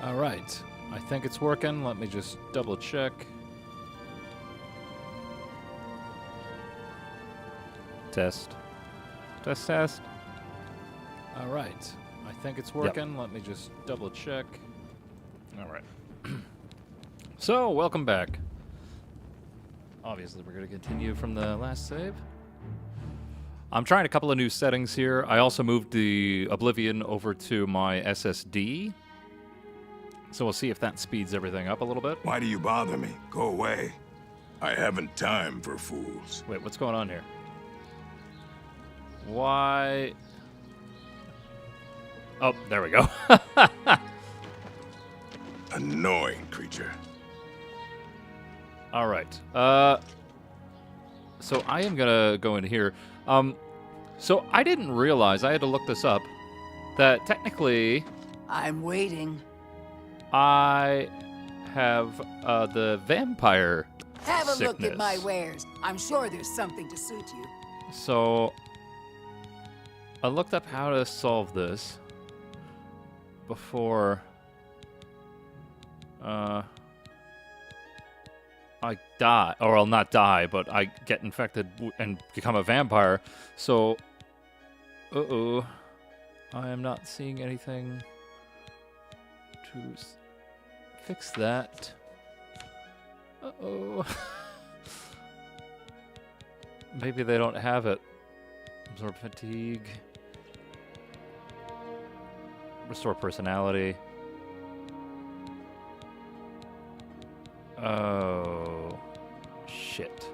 All right. I think it's working. Let me just double check. Test. Test, test. All right. I think it's working. Yep. Let me just double check. All right. So, welcome back. Obviously, we're going to continue from the last save. I'm trying a couple of new settings here. I also moved the Oblivion over to my SSD. So we'll see if that speeds everything up a little bit. Why do you bother me? Go away. I haven't time for fools. Wait, what's going on here? Why? Oh, there we go. Annoying creature. All right. So I am gonna go in here. So I didn't realize, I had to look this up, that technically I'm waiting. I have the vampire Have a sickness. look at my wares. I'm sure there's something to suit you. So I looked up how to solve this before I die, or I'll not die, but I get infected and become a vampire. So, I am not seeing anything to fix that. Maybe they don't have it. Absorb fatigue. Restore personality. Oh, shit.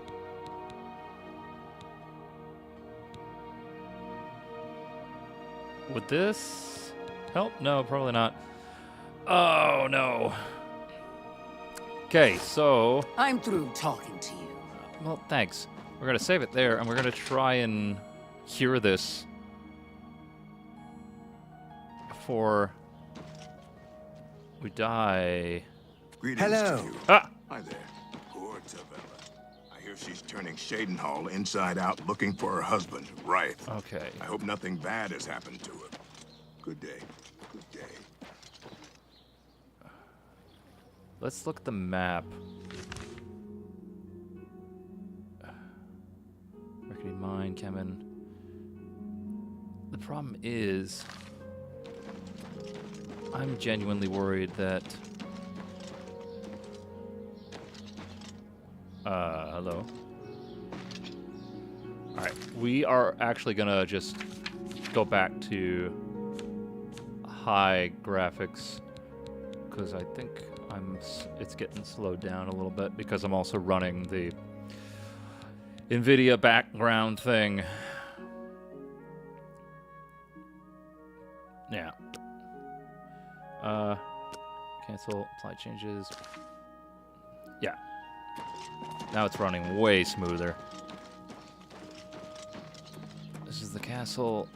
Would this help? No, probably not. Oh, no. Okay, so... I'm through talking to you. Well, thanks. We're going to save it there, and we're going to try and cure this before we die. Greetings Hello. to you. Ah! Hi there. Poor Tavella. I hear she's turning Shadenhall inside out looking for her husband, Wraith. Okay. I hope nothing bad has happened to her. Good day. Good day. Let's look at the map. Rickety Mine, Kemen. The problem is, I'm genuinely worried that... hello? Alright, we are actually gonna just go back to high graphics, because I think it's getting slowed down a little bit, because I'm also running the NVIDIA background thing. Yeah. Cancel, apply changes. Yeah. Now it's running way smoother. This is the castle.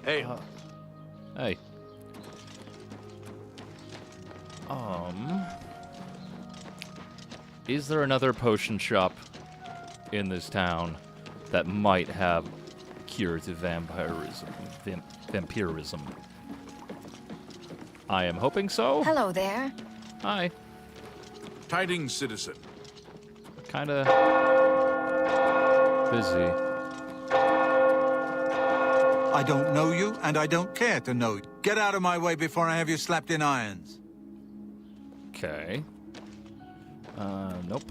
Hey. Hey. Is there another potion shop in this town that might have cure to vampirism? Vampirism. I am hoping so. Hello there. Hi. Tidings, citizen. Kinda busy. I don't know you, and I don't care to know you. Get out of my way before I have you slapped in irons. Okay. Nope.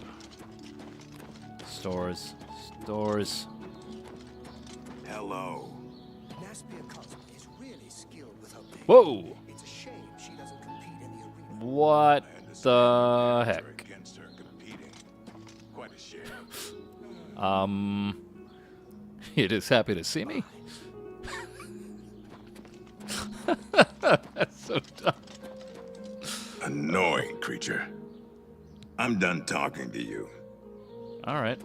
Stores. Stores. Hello. Is really skilled with her pig. Whoa! It's a shame she doesn't compete in the arena. What I understand the your heck? answer against her competing. Quite a shame. You just happy to see me? That's so dumb. Annoying creature. I'm done talking to you. All right.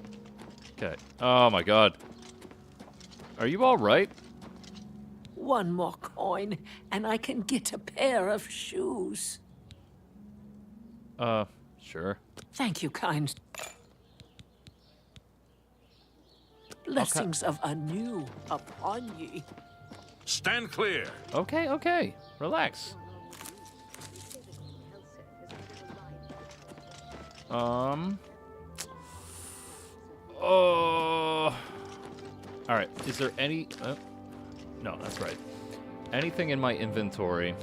Okay. Oh my God. Are you all right? One more coin, and I can get a pair of shoes. Sure. Thank you, kind. Blessings of anew upon ye. Stand clear. Okay, okay. Relax. Oh. All right. Is there any? No, that's right. Anything in my inventory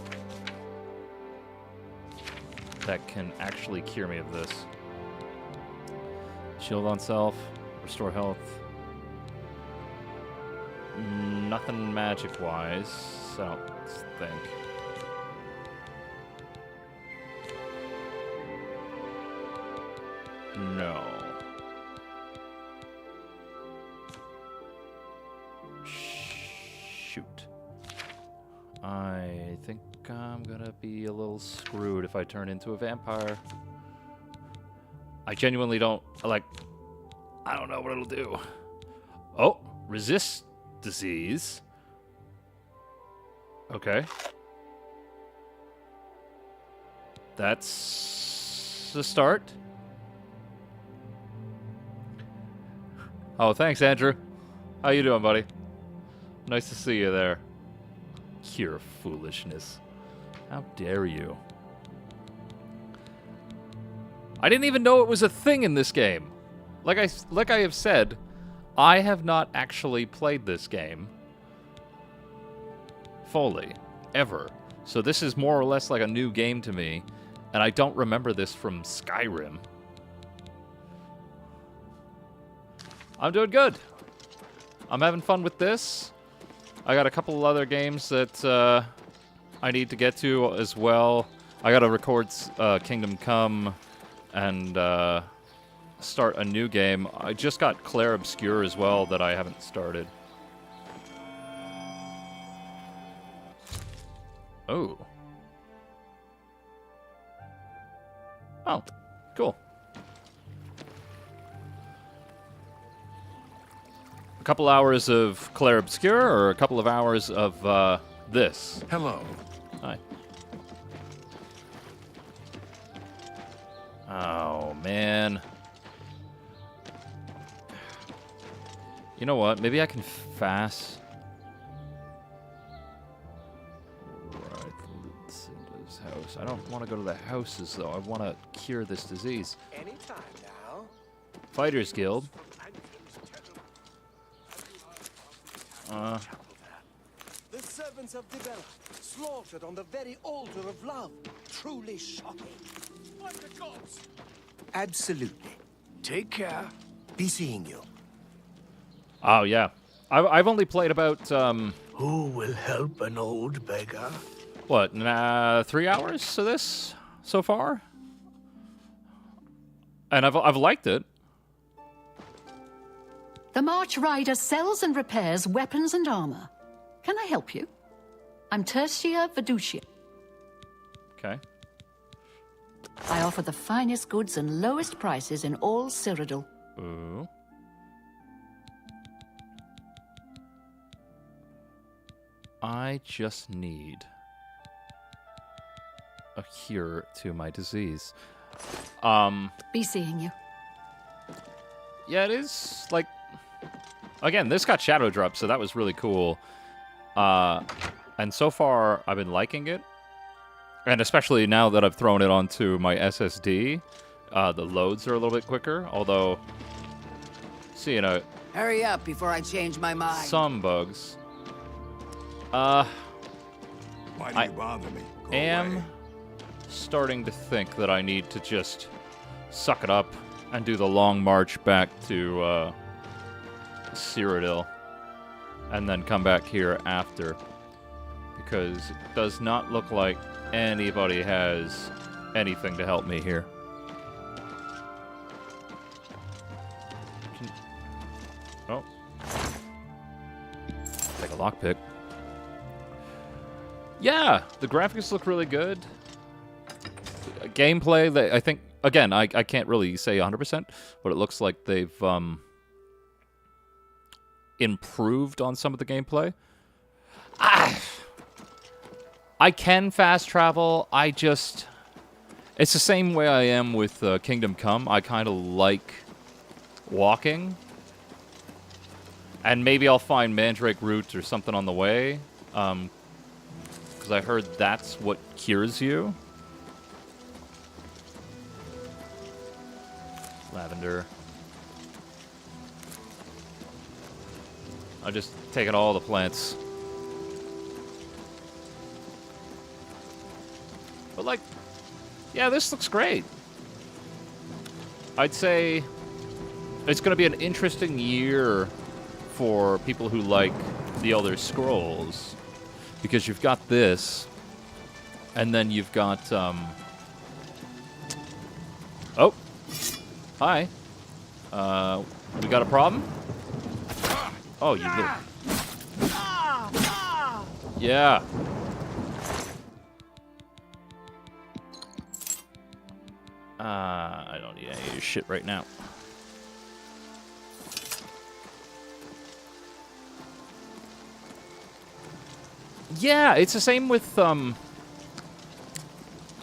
that can actually cure me of this? Shield on self, restore health. Nothing magic-wise, I don't think. No. Shoot. I think I'm gonna be a little screwed if I turn into a vampire. I genuinely don't, like, I don't know what it'll do. Oh, resist disease. Okay. That's the start. Oh, thanks, Andrew. How you doing, buddy? Nice to see you there. Cure foolishness. How dare you? I didn't even know it was a thing in this game. Like I have said, I have not actually played this game fully, ever. So this is more or less like a new game to me, and I don't remember this from Skyrim. I'm doing good. I'm having fun with this. I got a couple of other games that I need to get to as well. I got to record Kingdom Come and start a new game. I just got Clair Obscur as well that I haven't started. Oh. Oh, cool. A couple hours of Clair Obscur or a couple of hours of this? Hello. Hi. Oh, man. You know what? Maybe I can fast. Right, let's into this house. I don't want to go to the houses, though. I want to cure this disease. Anytime now. Fighters Guild. The servants of Dibella, slaughtered on the very altar of love. Truly shocking. Like the gods. Absolutely. Take care. Be seeing you. Oh, yeah. I've only played about, Who will help an old beggar? what, 3 hours of this so far? And I've liked it. The March Rider sells and repairs weapons and armor. Can I help you? I'm Tertia Viducia. Okay. I offer the finest goods and lowest prices in all Cyrodiil. Ooh. I just need a cure to my disease. Be seeing you. Yeah, it is, like... Again, this got Shadow Drop, so that was really cool. And so far, I've been liking it. And especially now that I've thrown it onto my SSD, the loads are a little bit quicker, although... See, you know... Hurry up before I change my mind. Some bugs. Why do you bother me? Go Am away. starting to think that I need to just suck it up and do the long march back to Cyrodiil and then come back here after, because it does not look like anybody has anything to help me here. Oh. Take a lockpick. Yeah, the graphics look really good. Gameplay, I think, again, I can't really say 100%, but it looks like they've improved on some of the gameplay. I can fast travel. It's the same way I am with Kingdom Come. I kind of like walking. And maybe I'll find Mandrake Root or something on the way. Because I heard that's what cures you. Lavender. I'm just taking all the plants. But, like, yeah, this looks great. I'd say it's going to be an interesting year for people who like the Elder Scrolls. Because you've got this, and then you've got, oh, hi. We got a problem? Oh, you little... Yeah. I don't need any of your shit right now. Yeah, it's the same with,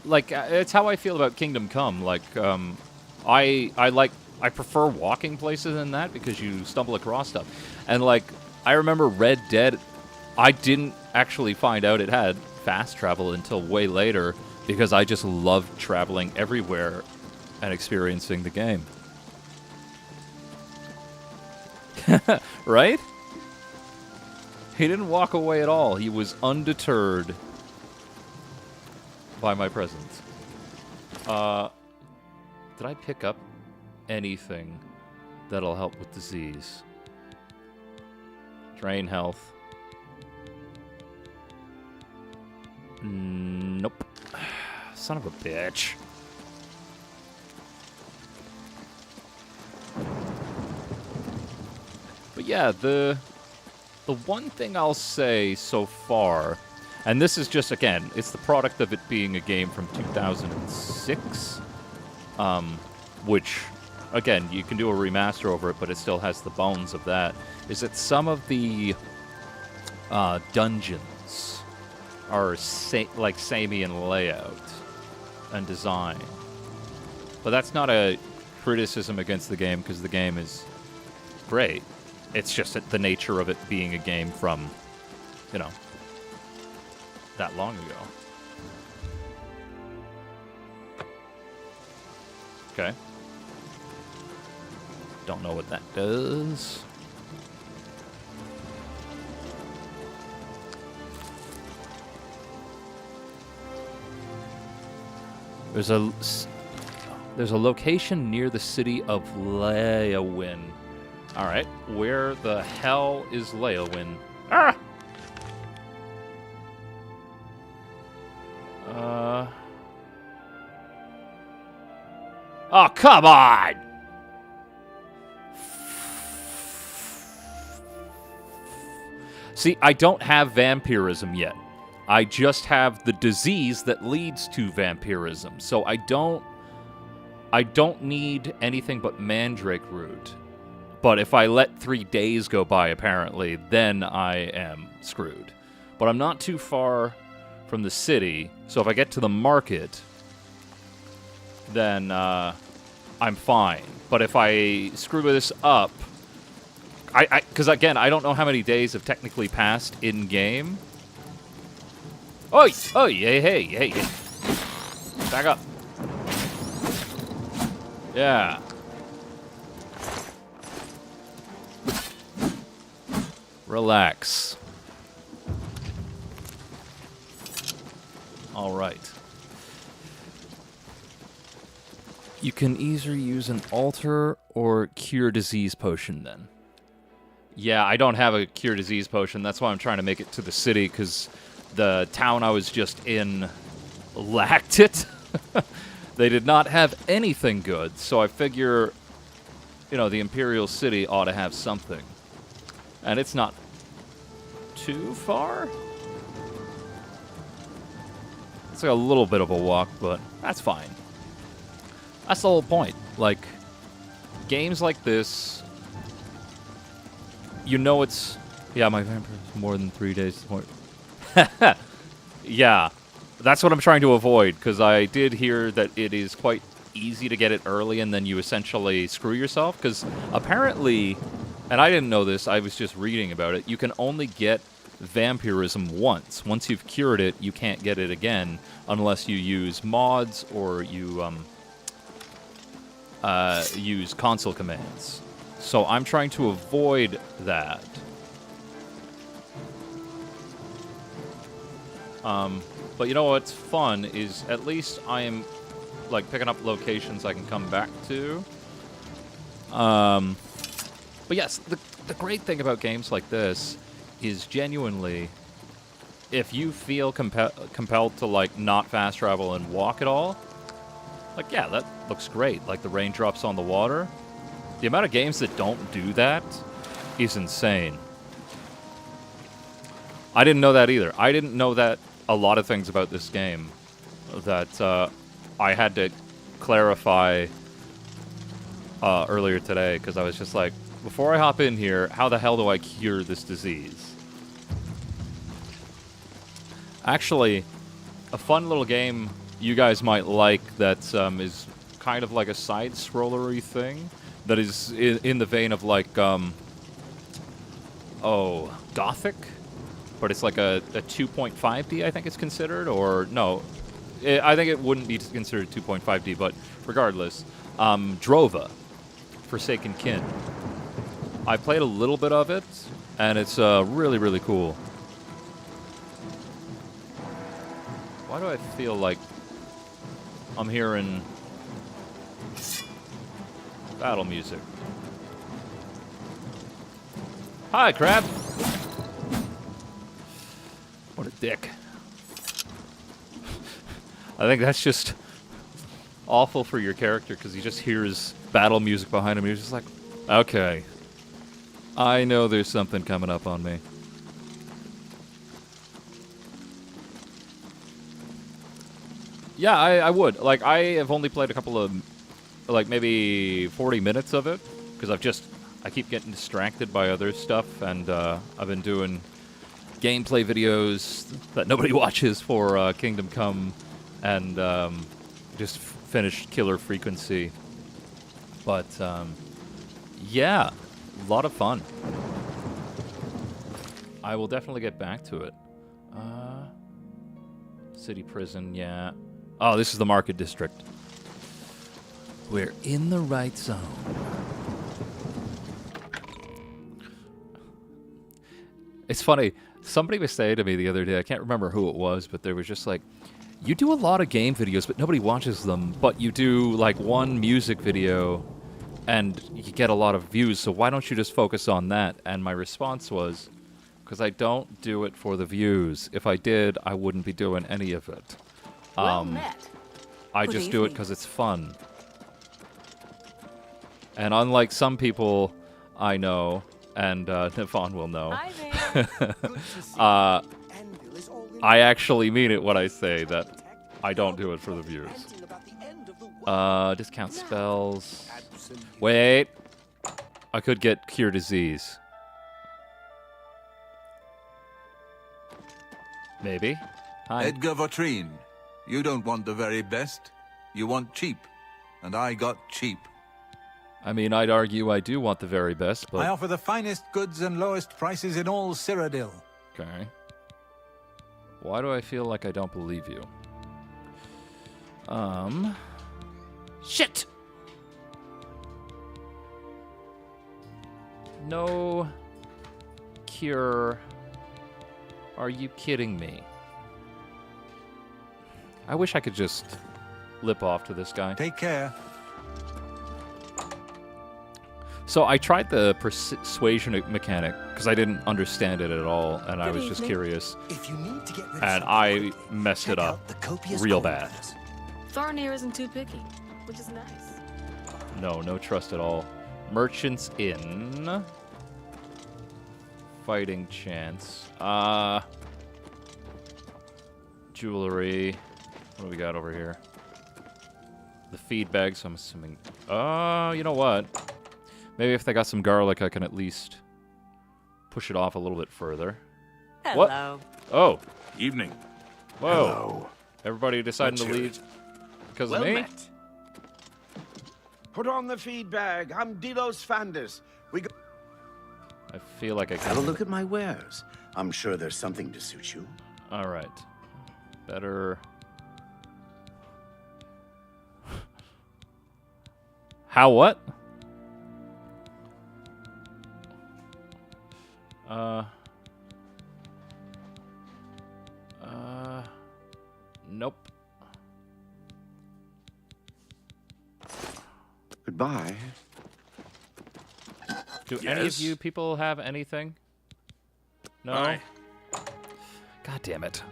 like, it's how I feel about Kingdom Come. Like, I prefer walking places than that because you stumble across stuff. And, like, I remember Red Dead, I didn't actually find out it had fast travel until way later because I just loved traveling everywhere and experiencing the game. Right? He didn't walk away at all. He was undeterred by my presence. Did I pick up anything that'll help with disease? Drain health. Nope. Son of a bitch. But yeah, the one thing I'll say so far, and this is just, again, it's the product of it being a game from 2006, which, again, you can do a remaster over it, but it still has the bones of that, is that some of the dungeons are like samey in layout and design. But that's not a criticism against the game, because the game is great. It's just the nature of it being a game from, you know, that long ago. Okay. Don't know what that does. There's a location near the city of Leowyn. All right, where the hell is Leowyn? Ah! Oh, come on! See, I don't have vampirism yet. I just have the disease that leads to vampirism. So I don't need anything but mandrake root. But if I let 3 days go by, apparently, then I am screwed. But I'm not too far from the city, so if I get to the market, then I'm fine. But if I screw this up, because again, I don't know how many days have technically passed in-game. Oh, hey. Back up. Yeah. Relax. All right. You can either use an alter or cure disease potion then. Yeah, I don't have a cure disease potion. That's why I'm trying to make it to the city, because the town I was just in lacked it. They did not have anything good, so I figure, you know, the Imperial City ought to have something. And it's not too far. It's like a little bit of a walk, but that's fine. That's the whole point. Like, games like this, you know it's... Yeah, my vampire is more than 3 days to point. Yeah, that's what I'm trying to avoid, because I did hear that it is quite easy to get it early and then you essentially screw yourself, because apparently, and I didn't know this, I was just reading about it, you can only get vampirism once. Once you've cured it, you can't get it again unless you use mods or you use console commands. So I'm trying to avoid that. But you know what's fun is at least I am like picking up locations I can come back to. But yes, the great thing about games like this is genuinely, if you feel compelled to like not fast travel and walk at all, like yeah, that looks great. Like the raindrops on the water. The amount of games that don't do that is insane. I didn't know that either. I didn't know that a lot of things about this game that I had to clarify earlier today, because I was just like, before I hop in here, how the hell do I cure this disease? Actually, a fun little game you guys might like that is kind of like a side-scrollery thing that is in the vein of like, Gothic? But it's like a 2.5D, I think it's considered, or no, I think it wouldn't be considered 2.5D, but regardless, Drova, Forsaken Kin. I played a little bit of it, and it's really, really cool. Why do I feel like I'm hearing battle music? Hi, Crab! What a dick. I think that's just awful for your character, because he just hears battle music behind him. He's just like, okay, I know there's something coming up on me. Yeah, I would. Like, I have only played a couple of, like, maybe 40 minutes of it, because I keep getting distracted by other stuff, and I've been doing gameplay videos that nobody watches for Kingdom Come, and just finished Killer Frequency. But, yeah, a lot of fun. I will definitely get back to it. City Prison, yeah. Oh, this is the Market District. We're in the right zone. It's funny. Somebody was saying to me the other day, I can't remember who it was, but they were just like, you do a lot of game videos, but nobody watches them. But you do, like, one music video, and you get a lot of views, so why don't you just focus on that? And my response was, because I don't do it for the views. If I did, I wouldn't be doing any of it. Well met. I just do it because it's fun. And unlike some people I know, and Navon will know, I actually mean it when I say that I don't do it for the views. Discount spells. Wait. I could get Cure Disease. Maybe. Hi. Edgar Vautrin, you don't want the very best. You want cheap. And I got cheap. I mean, I'd argue I do want the very best, but... I offer the finest goods and lowest prices in all Cyrodiil. Okay. Why do I feel like I don't believe you? Shit! No cure. Are you kidding me? I wish I could just lip off to this guy. Take care. So I tried the persuasion mechanic because I didn't understand it at all, and I was just curious. If you need to get rid of And I messed it up real bad. Thornir isn't too picky, which is nice. No trust at all. Merchant's Inn. Fighting chance. Jewelry. What do we got over here? The feed bags, I'm assuming. You know what? Maybe if they got some garlic, I can at least push it off a little bit further. Hello. What? Oh. Evening. Whoa. Hello. Everybody deciding to leave because of me? Met. Put on the feed bag. I'm Delos Fanders. I feel like I Have a can. look at my wares. I'm sure there's something to suit you. All right. Better. How what? Nope. Goodbye. Do any of you people have anything? No? Bye. God damn it.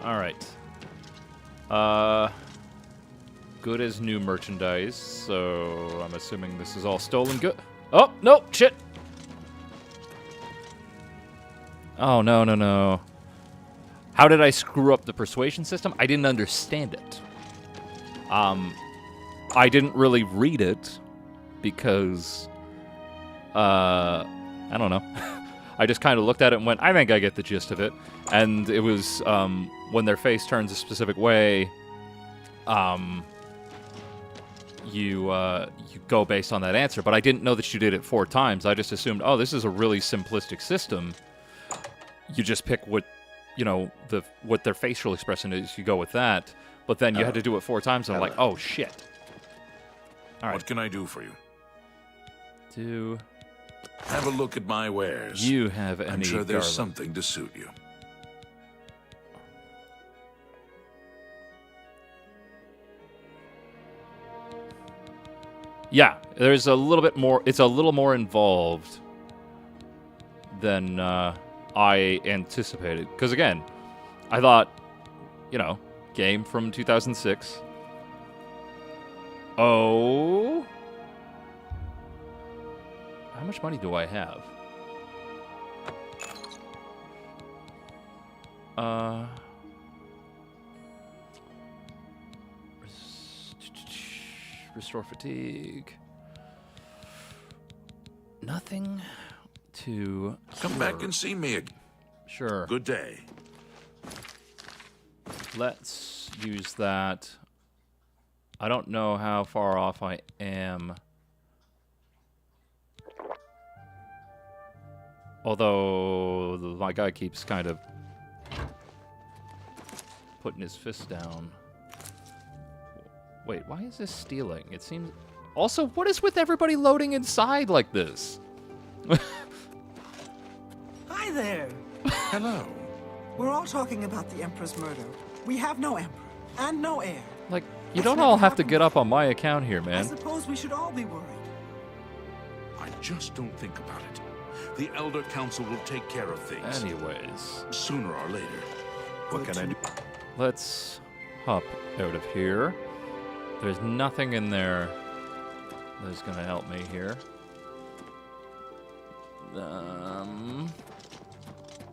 Alright. Good as new merchandise, so I'm assuming this is all stolen good. Oh, no, shit! Oh, no, no, no. How did I screw up the persuasion system? I didn't understand it. I didn't really read it because, I don't know. I just kind of looked at it and went, I think I get the gist of it. And it was, when their face turns a specific way, you go based on that answer. But I didn't know that you did it 4 times. I just assumed, oh, this is a really simplistic system. You just pick what, you know, what their facial expression is. You go with that. But then you had to do it 4 times, and I'm like, oh, shit. All right. What can I do for you? Do Have a look at my wares. you have any I'm sure there's garland? something to suit you. Yeah, there's a little bit more. It's a little more involved than I anticipated. Because again, I thought, you know, game from 2006. Oh, how much money do I have? Restore fatigue. Nothing to... Come back and see me again. Sure. Good day. Let's use that. I don't know how far off I am. Although my guy keeps kind of putting his fist down. Wait, why is this stealing? It seems... Also, what is with everybody loading inside like this? Hi there. Hello. We're all talking about the Emperor's murder. We have no Emperor and no heir. Like, you don't all have to get up on my account here, I man. suppose we should all be worried. I just don't think about it. The Elder Council will take care of things. Anyways, Sooner or later. What can I do? let's hop out of here. There's nothing in there that's gonna help me here.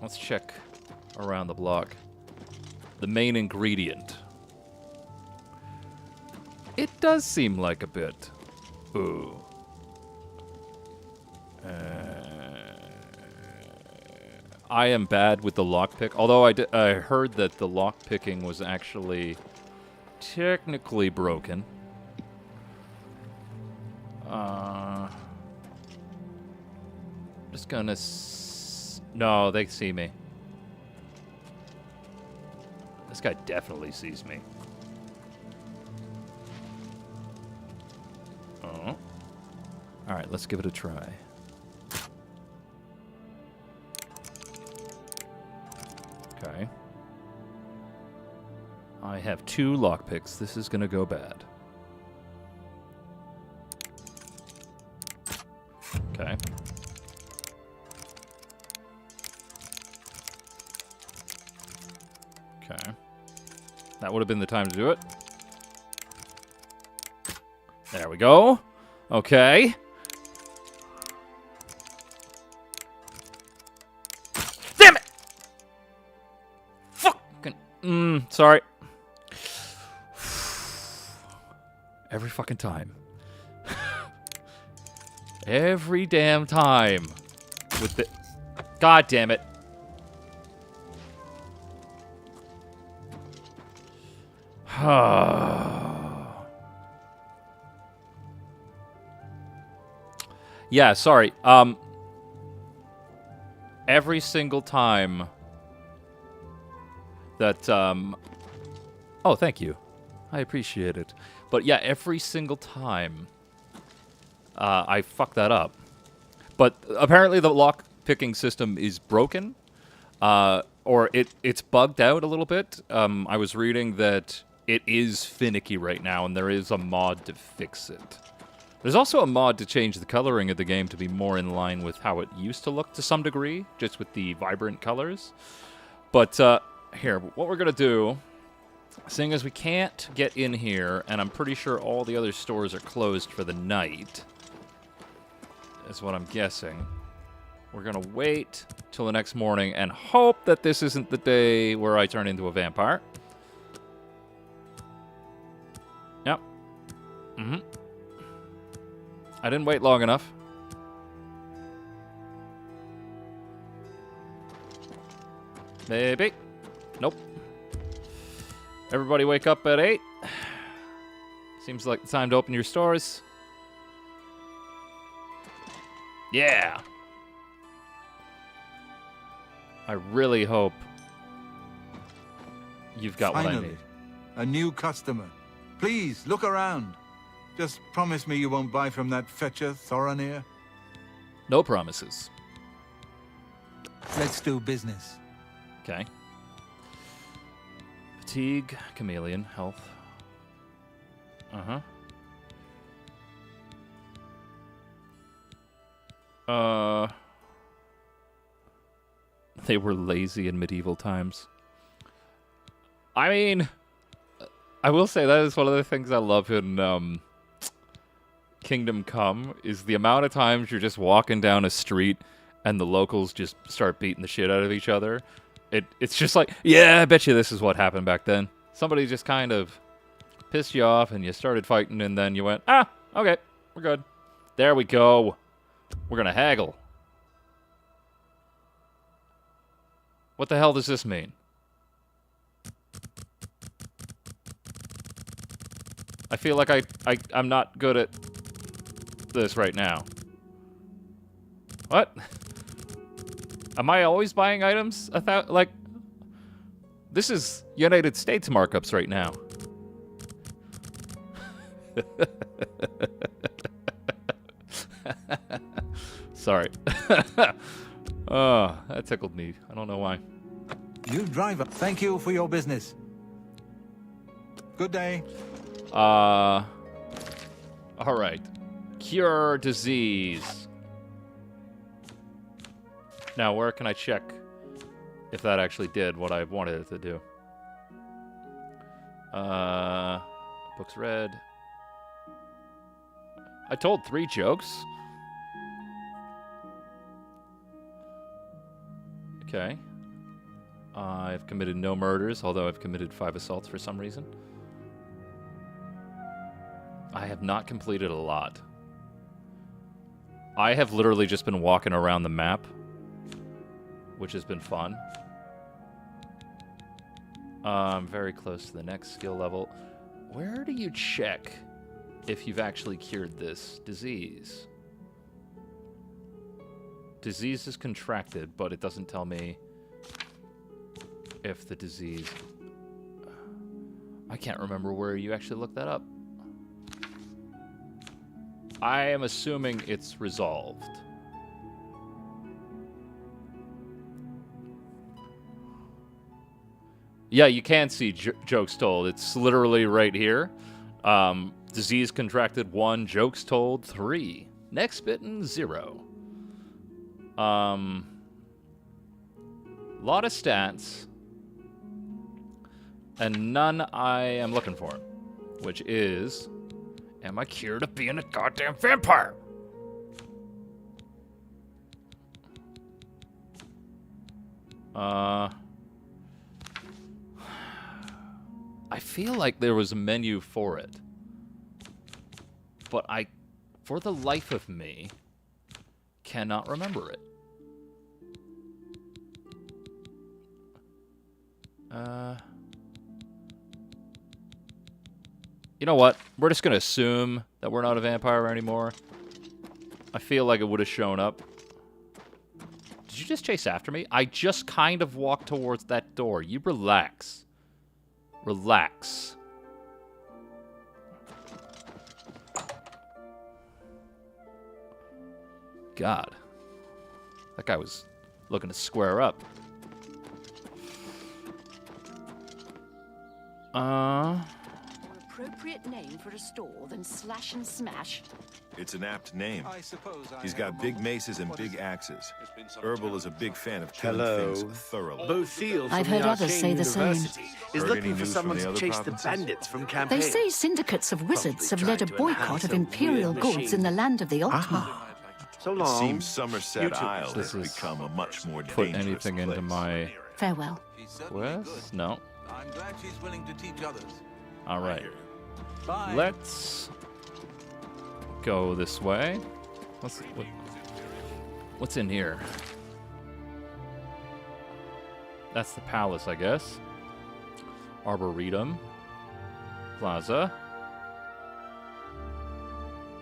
Let's check around the block. The main ingredient. It does seem like a bit. Ooh. I am bad with the lockpick. Although I heard that the lockpicking was actually technically broken. Just gonna... No, they see me. This guy definitely sees me. Oh. Alright, let's give it a try. Okay. I have 2 lockpicks. This is gonna go bad. Okay. Okay. That would have been the time to do it. There we go. Okay. Damn it! Fucking... sorry. Every fucking time. Every damn time. With the... God damn it. Yeah, sorry. Every single time that Oh, thank you. I appreciate it. But yeah, every single time I fuck that up. But apparently the lock picking system is broken, or it's bugged out a little bit. I was reading that it is finicky right now, and there is a mod to fix it. There's also a mod to change the coloring of the game to be more in line with how it used to look to some degree, just with the vibrant colors. But here, what we're going to do, seeing as we can't get in here, and I'm pretty sure all the other stores are closed for the night, is what I'm guessing. We're going to wait till the next morning and hope that this isn't the day where I turn into a vampire. Yep. Mm-hmm. I didn't wait long enough. Maybe. Nope. Everybody wake up at 8. Seems like the time to open your stores. Yeah. I really hope you've got Finally, what I need. A new customer. Please, look around. Just promise me you won't buy from that fetcher, Thoronir. No promises. Let's do business. Okay. Fatigue, chameleon, health. Uh-huh. They were lazy in medieval times. I mean, I will say that is one of the things I love in Kingdom Come, is the amount of times you're just walking down a street and the locals just start beating the shit out of each other. It's just like, yeah, I bet you this is what happened back then. Somebody just kind of pissed you off and you started fighting, and then you went, ah, okay, we're good. There we go. We're gonna haggle. What the hell does this mean? I feel like I'm not good at this right now. What? Am I always buying items? Like, this is United States markups right now. Sorry. Oh, that tickled me. I don't know why. You driver. Thank you for your business. Good day. All right. Cure disease. Now, where can I check if that actually did what I wanted it to do? Books read. I told 3 jokes. Okay. I've committed no murders, although I've committed 5 assaults for some reason. I have not completed a lot. I have literally just been walking around the map, which has been fun. I'm very close to the next skill level. Where do you check if you've actually cured this disease? Disease is contracted, but it doesn't tell me if the disease... I can't remember where you actually looked that up. I am assuming it's resolved. Yeah, you can see jokes told. It's literally right here. Disease contracted 1, jokes told 3. Next bitten 0. Lot of stats. And none I am looking for. Which is... Am I cured of being a goddamn vampire? I feel like there was a menu for it. But I, for the life of me, cannot remember it. You know what? We're just gonna assume that we're not a vampire anymore. I feel like it would have shown up. Did you just chase after me? I just kind of walked towards that door. You relax. Relax. God. That guy was looking to square up. More appropriate name for a store than Slash and Smash. It's an apt name. I suppose He's got big maces and big axes. Herbal is a big fan of killing Hello. things thoroughly. Bo Field from I've the heard others Arcane say the same. University is Heard looking any for news someone from the to other chase the provinces? bandits from campaign. They say syndicates of wizards have led a trying to boycott enhance of a imperial weird goods machine. in the land of the Ultima. So It long. seems Somerset YouTube. Isle This has is become a much more Put dangerous anything place. into my Farewell. quest? No. I'm glad she's willing to teach others. All right. Bye. Let's go this way. What's in here? That's the palace, I guess. Arboretum. Plaza.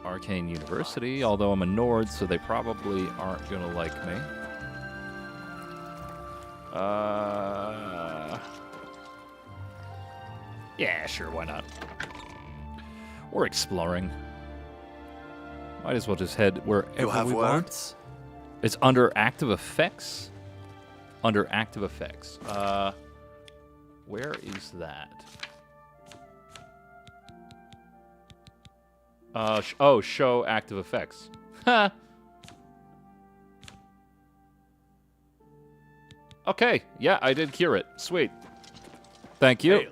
Arcane University, although I'm a Nord, so they probably aren't gonna like me. Yeah, sure, why not? We're exploring. Might as well just head wherever we want. It's under active effects? Under active effects. Where is that? Show active effects. Ha! Okay, yeah, I did cure it. Sweet. Thank you.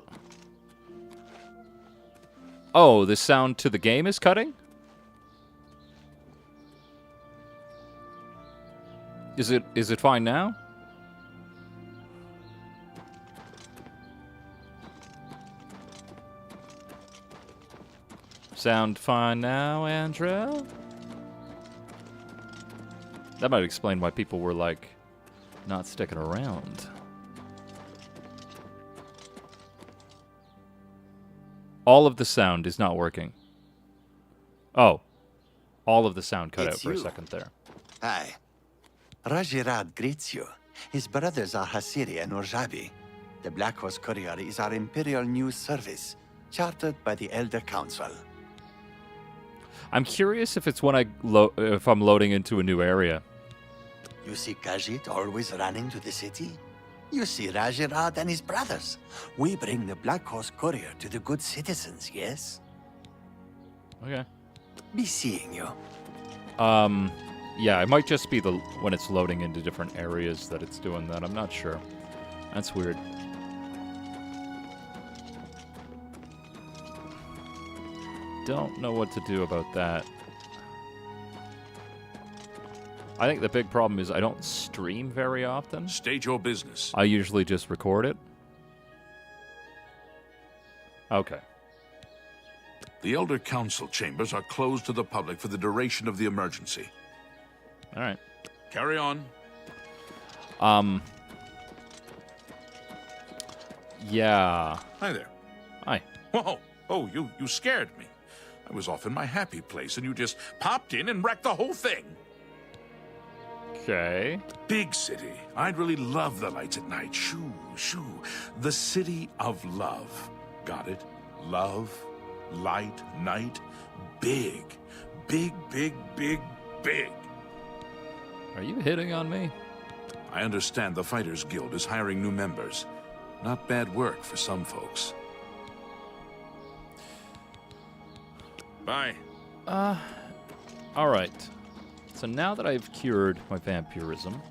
Oh, the sound to the game is cutting? Is it fine now? Sound fine now, Andrea? That might explain why people were like not sticking around. All of the sound is not working. Oh. All of the sound cut out for a second there. Hi. Rajirad greets you. His brothers are Hasiri and Urjabi. The Black Horse Courier is our Imperial News Service, chartered by the Elder Council. I'm curious if it's when if I'm loading into a new area. You see Khajiit always running to the city? You see Rajirad and his brothers. We bring the Black Horse Courier to the good citizens, yes? Okay. Be seeing you. Yeah, it might just be when it's loading into different areas that it's doing that. I'm not sure. That's weird. Don't know what to do about that. I think the big problem is I don't stream very often. State your business. I usually just record it. Okay. The Elder Council chambers are closed to the public for the duration of the emergency. All right. Carry on. Yeah. Hi there. Hi. Whoa. Oh, you scared me. I was off in my happy place, and you just popped in and wrecked the whole thing. Okay. Big city. I'd really love the lights at night. Shoo, shoo. The city of love. Got it? Love, light, night. Big. Big, big, big, big. Are you hitting on me? I understand the Fighters Guild is hiring new members. Not bad work for some folks. Bye. All right. So now that I've cured my vampirism,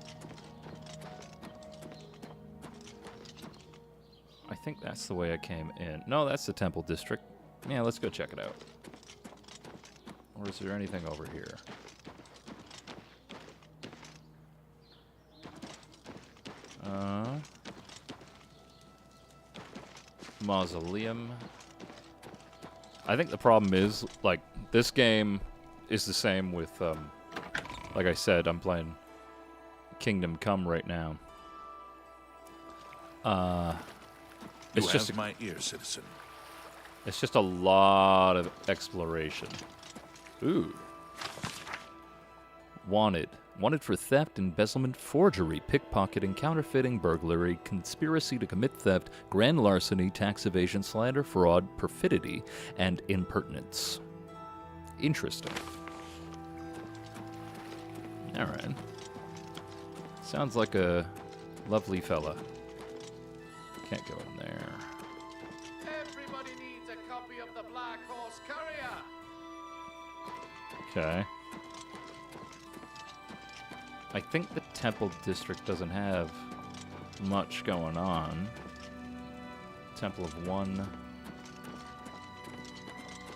I think that's the way I came in. No, that's the Temple District. Yeah, let's go check it out. Or is there anything over here? Mausoleum. I think the problem is, like, this game is the same with, like I said, I'm playing Kingdom Come right now. It's just my ear, citizen. It's just a lot of exploration. Ooh. Wanted. Wanted for theft, embezzlement, forgery, pickpocketing, counterfeiting, burglary, conspiracy to commit theft, grand larceny, tax evasion, slander, fraud, perfidy, and impertinence. Interesting. Alright. Sounds like a lovely fella. Can't go in there. Everybody needs a copy of the Black Horse Courier. Okay. I think the Temple District doesn't have much going on. Temple of One.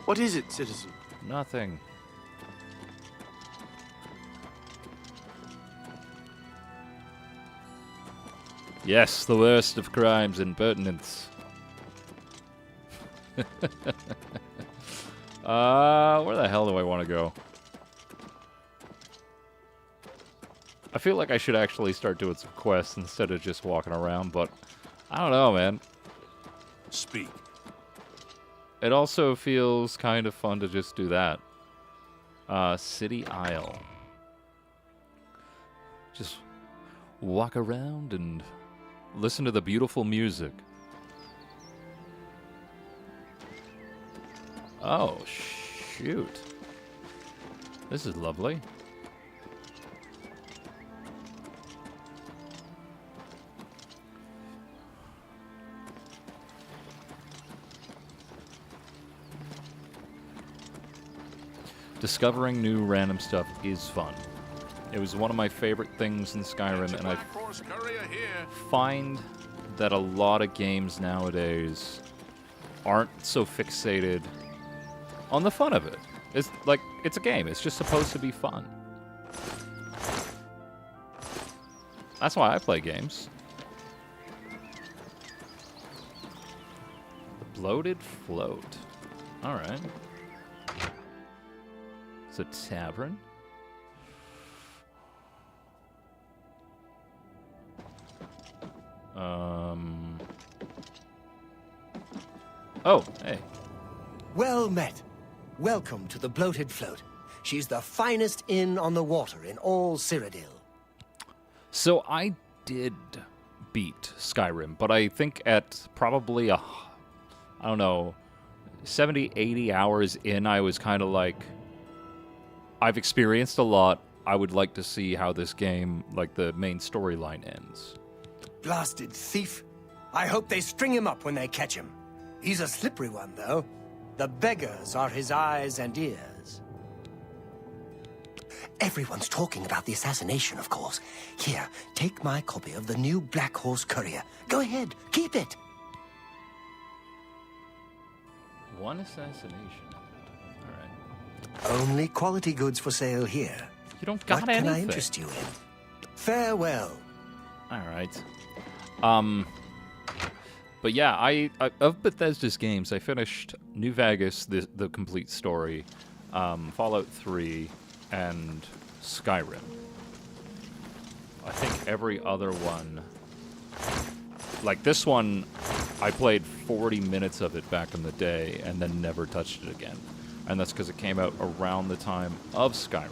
What is it, citizen? Nothing. Yes, the worst of crimes, impertinence. Where the hell do I want to go? I feel like I should actually start doing some quests instead of just walking around, but I don't know, man. Speak. It also feels kind of fun to just do that. City Isle. Just walk around and listen to the beautiful music. Oh, shoot. This is lovely. Discovering new random stuff is fun. It was one of my favorite things in Skyrim, and I find that a lot of games nowadays aren't so fixated on the fun of it. It's like, it's a game. It's just supposed to be fun. That's why I play games. The Bloated Float. Alright. It's a tavern. Oh, hey. Well met. Welcome to the Bloated Float. She's the finest inn on the water in all Cyrodiil. So I did beat Skyrim, but I think at probably I don't know, 70, 80 hours in, I was kind of like, I've experienced a lot. I would like to see how this game, like the main storyline, ends. Blasted thief. I hope they string him up when they catch him. He's a slippery one, though. The beggars are his eyes and ears. Everyone's talking about the assassination, of course. Here, take my copy of the new Black Horse Courier. Go ahead, keep it. One assassination. All right. Only quality goods for sale here. You don't got anything. What can I interest you in? Farewell. All right. But yeah, I of Bethesda's games, I finished New Vegas, the complete story, Fallout 3, and Skyrim. I think every other one, like this one, I played 40 minutes of it back in the day and then never touched it again. And that's because it came out around the time of Skyrim.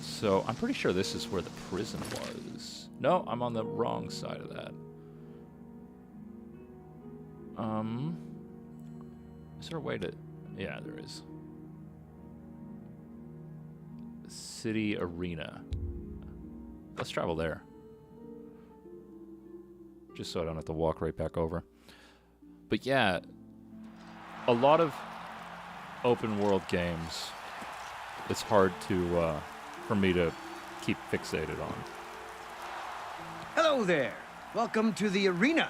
So I'm pretty sure this is where the prison was. No, I'm on the wrong side of that. Is there a way to... Yeah, there is. City Arena. Let's travel there. Just so I don't have to walk right back over. But yeah, a lot of open world games, it's hard to, for me to keep fixated on. Hello there. Welcome to the arena.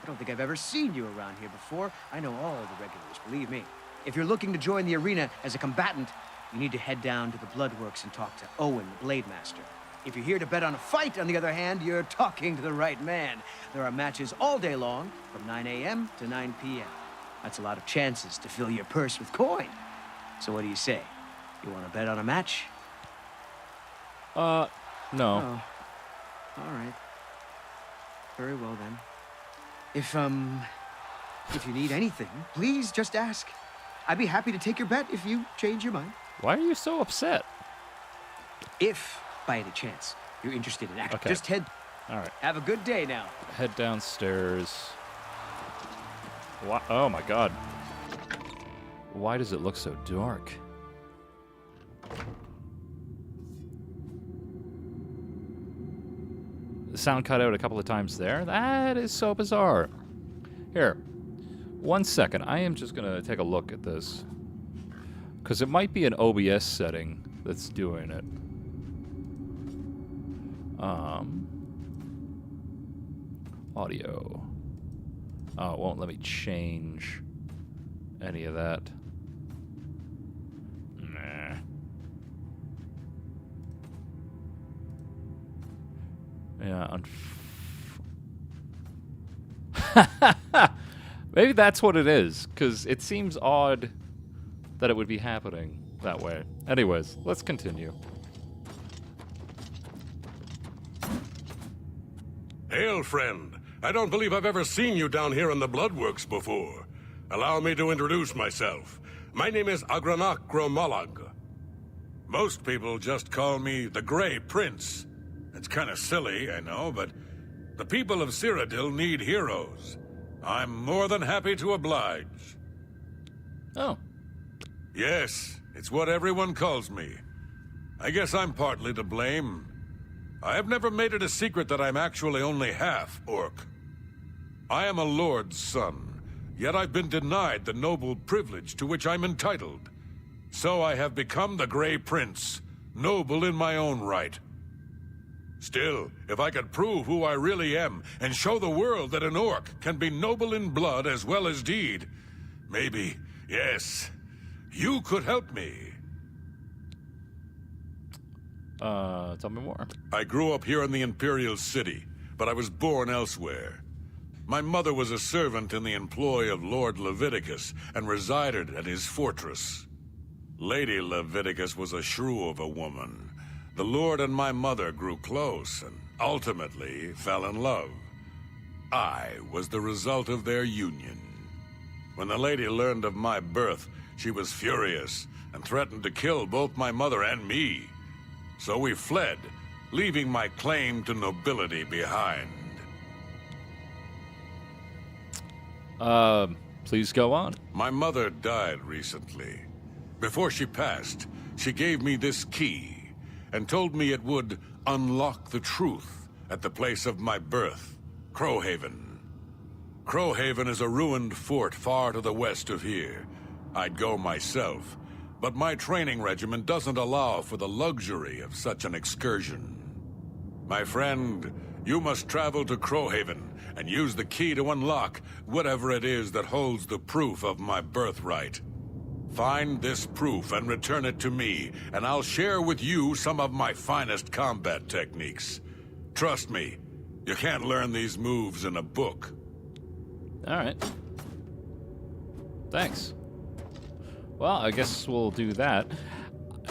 I don't think I've ever seen you around here before. I know all the regulars, believe me. If you're looking to join the arena as a combatant, you need to head down to the Bloodworks and talk to Owen, the Blade Master. If you're here to bet on a fight, on the other hand, you're talking to the right man. There are matches all day long, from 9 a.m. to 9 p.m. That's a lot of chances to fill your purse with coin. So what do you say? You want to bet on a match? No. Oh. All right. Very well, then. If you need anything, please just ask. I'd be happy to take your bet if you change your mind. Why are you so upset? If, by any chance, you're interested in acting, Okay. just head... All right. Have a good day now. Head downstairs. What? Oh my god. Why does it look so dark? The sound cut out a couple of times there. That is so bizarre. Here. 1 second. I am just going to take a look at this. Because it might be an OBS setting that's doing it. Audio. Oh, it won't let me change any of that. Nah. Yeah, maybe that's what it is, because it seems odd that it would be happening that way. Anyways, let's continue. Hail, friend. I don't believe I've ever seen you down here in the Bloodworks before. Allow me to introduce myself. My name is Agranak Gromalag. Most people just call me the Grey Prince. It's kind of silly, I know, but the people of Cyrodiil need heroes. I'm more than happy to oblige. Oh. Yes, it's what everyone calls me. I guess I'm partly to blame. I have never made it a secret that I'm actually only half orc. I am a lord's son, yet I've been denied the noble privilege to which I'm entitled. So I have become the Grey Prince, noble in my own right. Still, if I could prove who I really am and show the world that an orc can be noble in blood as well as deed, maybe, yes, you could help me. Tell me more. I grew up here in the Imperial City, but I was born elsewhere. My mother was a servant in the employ of Lord Leviticus and resided at his fortress. Lady Leviticus was a shrew of a woman. The Lord and my mother grew close and ultimately fell in love. I was the result of their union. When the lady learned of my birth, she was furious and threatened to kill both my mother and me. So we fled, leaving my claim to nobility behind. Please go on. My mother died recently. Before she passed, she gave me this key and told me it would unlock the truth at the place of my birth, Crowhaven. Crowhaven is a ruined fort far to the west of here. I'd go myself, but my training regimen doesn't allow for the luxury of such an excursion. My friend, you must travel to Crowhaven and use the key to unlock whatever it is that holds the proof of my birthright. Find this proof and return it to me, and I'll share with you some of my finest combat techniques. Trust me, you can't learn these moves in a book. All right. Thanks. Well, I guess we'll do that.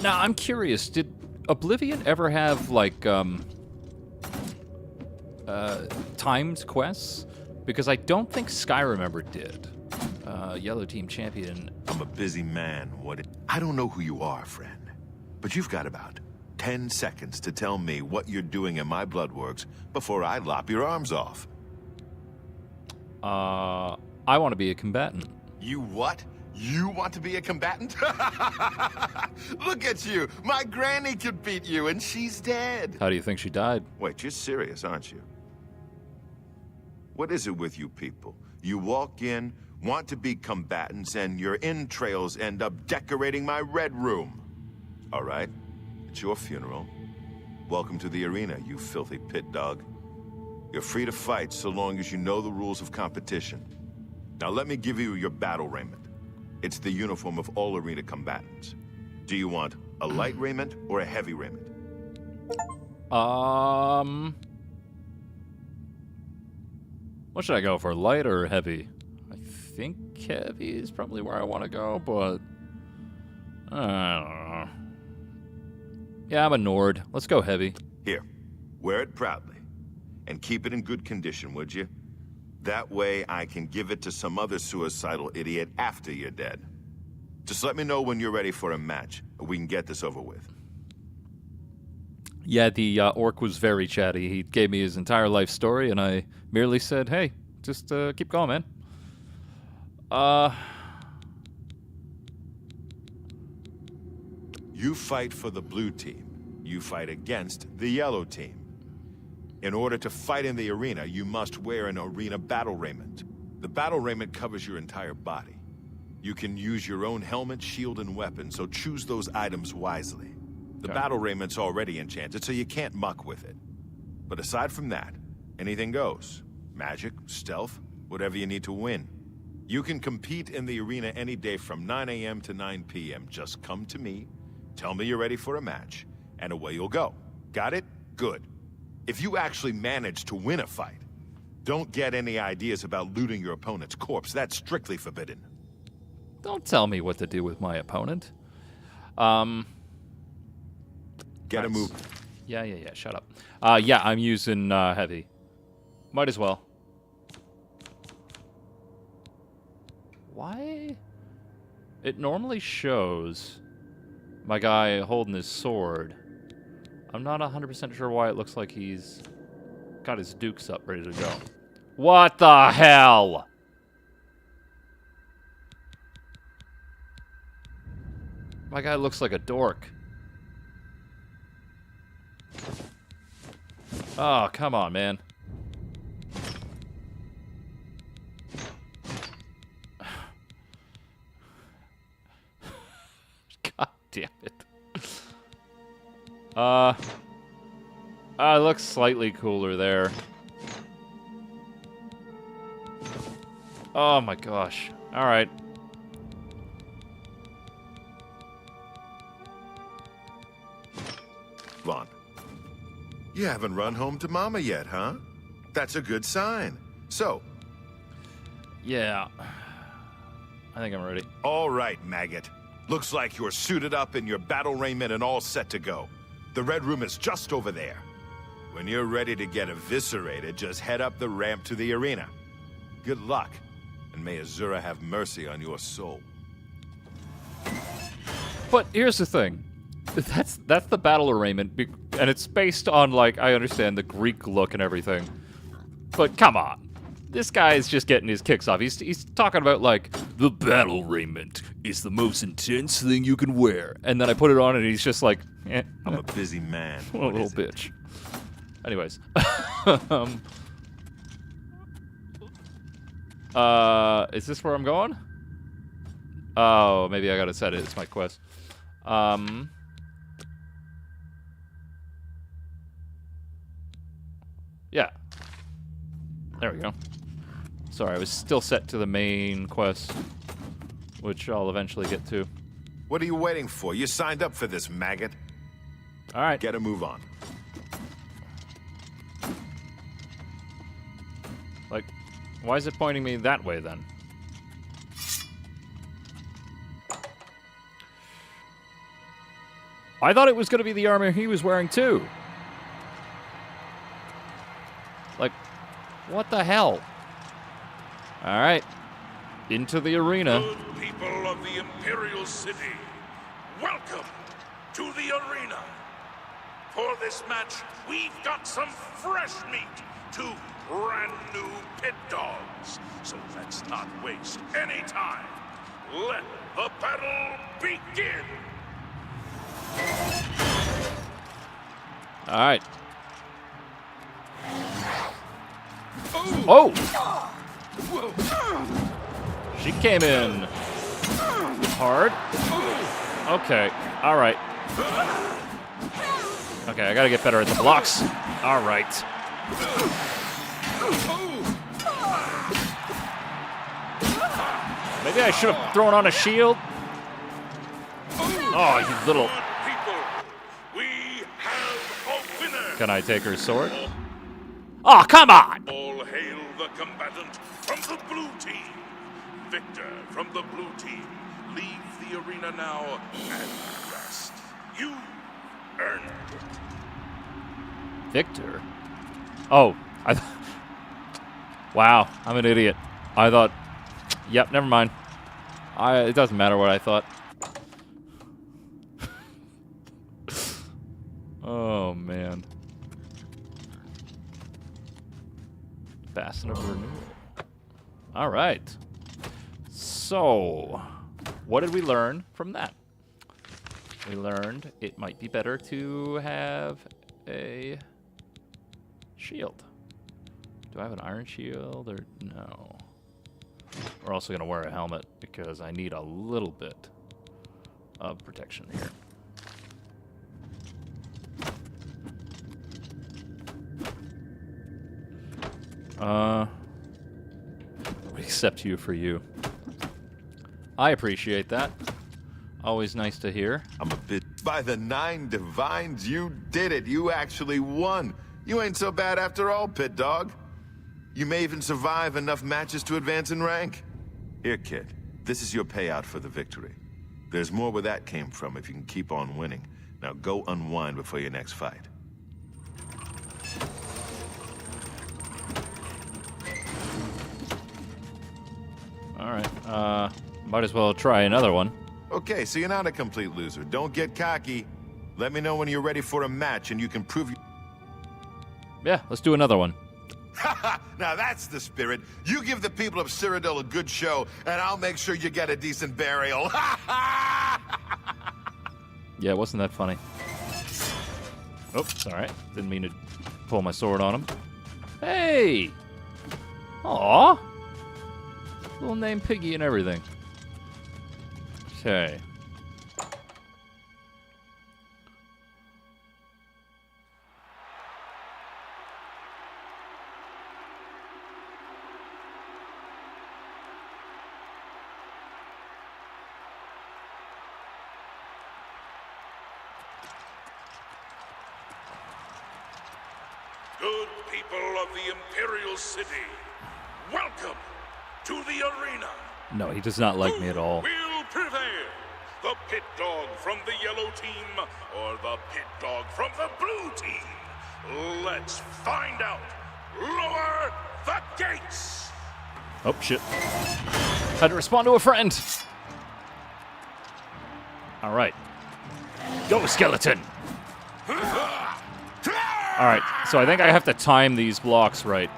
Now, I'm curious, did Oblivion ever have, like, timed quests? Because I don't think Skyrim ever did. Yellow Team Champion. I'm a busy man. I don't know who you are, friend. But you've got about 10 seconds to tell me what you're doing in my Bloodworks before I lop your arms off. I want to be a combatant. You what? You want to be a combatant? Look at you! My granny could beat you, and she's dead! How do you think she died? Wait, you're serious, aren't you? What is it with you people? You walk in, want to be combatants, and your entrails end up decorating my red room. All right, it's your funeral. Welcome to the arena, you filthy pit dog. You're free to fight so long as you know the rules of competition. Now let me give you your battle raiment. It's the uniform of all arena combatants. Do you want a light raiment or a heavy raiment? What should I go for, light or heavy? I think heavy is probably where I want to go, but I don't know. Yeah, I'm a Nord. Let's go heavy. Here, wear it proudly, and keep it in good condition, would you? That way I can give it to some other suicidal idiot after you're dead. Just let me know when you're ready for a match, and we can get this over with. Yeah, the orc was very chatty. He gave me his entire life story, and I merely said, hey, just keep going, man. You fight for the blue team. You fight against the yellow team. In order to fight in the arena, you must wear an arena battle raiment. The battle raiment covers your entire body. You can use your own helmet, shield, and weapon, so choose those items wisely. The battle raiment's already enchanted, so you can't muck with it. But aside from that, anything goes. Magic, stealth, whatever you need to win. You can compete in the arena any day from 9 a.m. to 9 p.m. Just come to me, tell me you're ready for a match, and away you'll go. Got it? Good. If you actually manage to win a fight, don't get any ideas about looting your opponent's corpse. That's strictly forbidden. Don't tell me what to do with my opponent. Get a move. Yeah, shut up. Yeah, I'm using heavy. Might as well. Why? It normally shows my guy holding his sword. I'm not 100% sure why it looks like he's got his dukes up, ready to go. What the hell? My guy looks like a dork. Oh, come on, man. God damn it. It looks slightly cooler there. Oh my gosh. Alright. Vaughn, you haven't run home to Mama yet, huh? That's a good sign. So. Yeah. I think I'm ready. All right, maggot. Looks like you're suited up in your battle raiment and all set to go. The red room is just over there. When you're ready to get eviscerated, just head up the ramp to the arena. Good luck, and may Azura have mercy on your soul. But here's the thing. That's the battle arraignment, and it's based on, like, I understand the Greek look and everything. But come on. This guy is just getting his kicks off. He's talking about, like, the battle raiment is the most intense thing you can wear. And then I put it on, and he's just like, eh. I'm a busy man. What a little bitch. Anyways. Is this where I'm going? Oh, maybe I gotta set it. It's my quest. Yeah. There we go. Sorry, I was still set to the main quest, which I'll eventually get to. What are you waiting for? You signed up for this, maggot. All right. Get a move on. Like, why is it pointing me that way, then? I thought it was going to be the armor he was wearing, too. Like, what the hell? All right. Into the arena. Good people of the Imperial City, welcome to the arena. For this match, we've got some fresh meat, 2 brand new pit dogs. So let's not waste any time. Let the battle begin. All right. Oh! She came in hard. Okay. All right. Okay, I gotta get better at the blocks. All right. Maybe I should have thrown on a shield. Oh, you little... Can I take her sword? Oh, come on! All hail the combatant from the blue team. Victor from the blue team. Leave the arena now and rest. You earned it. Victor? Oh, wow, I'm an idiot. I thought... Yep, never mind. It doesn't matter what I thought. Oh, Oh, man. Bastion of Renewal. All right. So, what did we learn from that? We learned it might be better to have a shield. Do I have an iron shield or no? We're also going to wear a helmet because I need a little bit of protection here. We accept you for you. I appreciate that. Always nice to hear. I'm a bit... By the 9 divines, you did it. You actually won. You ain't so bad after all, Pit Dog. You may even survive enough matches to advance in rank. Here, kid. This is your payout for the victory. There's more where that came from if you can keep on winning. Now go unwind before your next fight. Alright, might as well try another one. Okay, so you're not a complete loser. Don't get cocky. Let me know when you're ready for a match and you can prove you... Yeah, let's do another one. Now that's the spirit. You give the people of Cyrodiil a good show, and I'll make sure you get a decent burial. Yeah, wasn't that funny? Oops, alright. Didn't mean to pull my sword on him. Hey! Aww! Little name Piggy and everything. Okay. Good people of the Imperial City, welcome to the arena. No, he does not like me at all. Will prevail? The pit dog from the yellow team or the pit dog from the blue team? Let's find out. Lower the gates. Oh, shit. Had to respond to a friend. All right. Go, skeleton. All right, so I think I have to time these blocks right.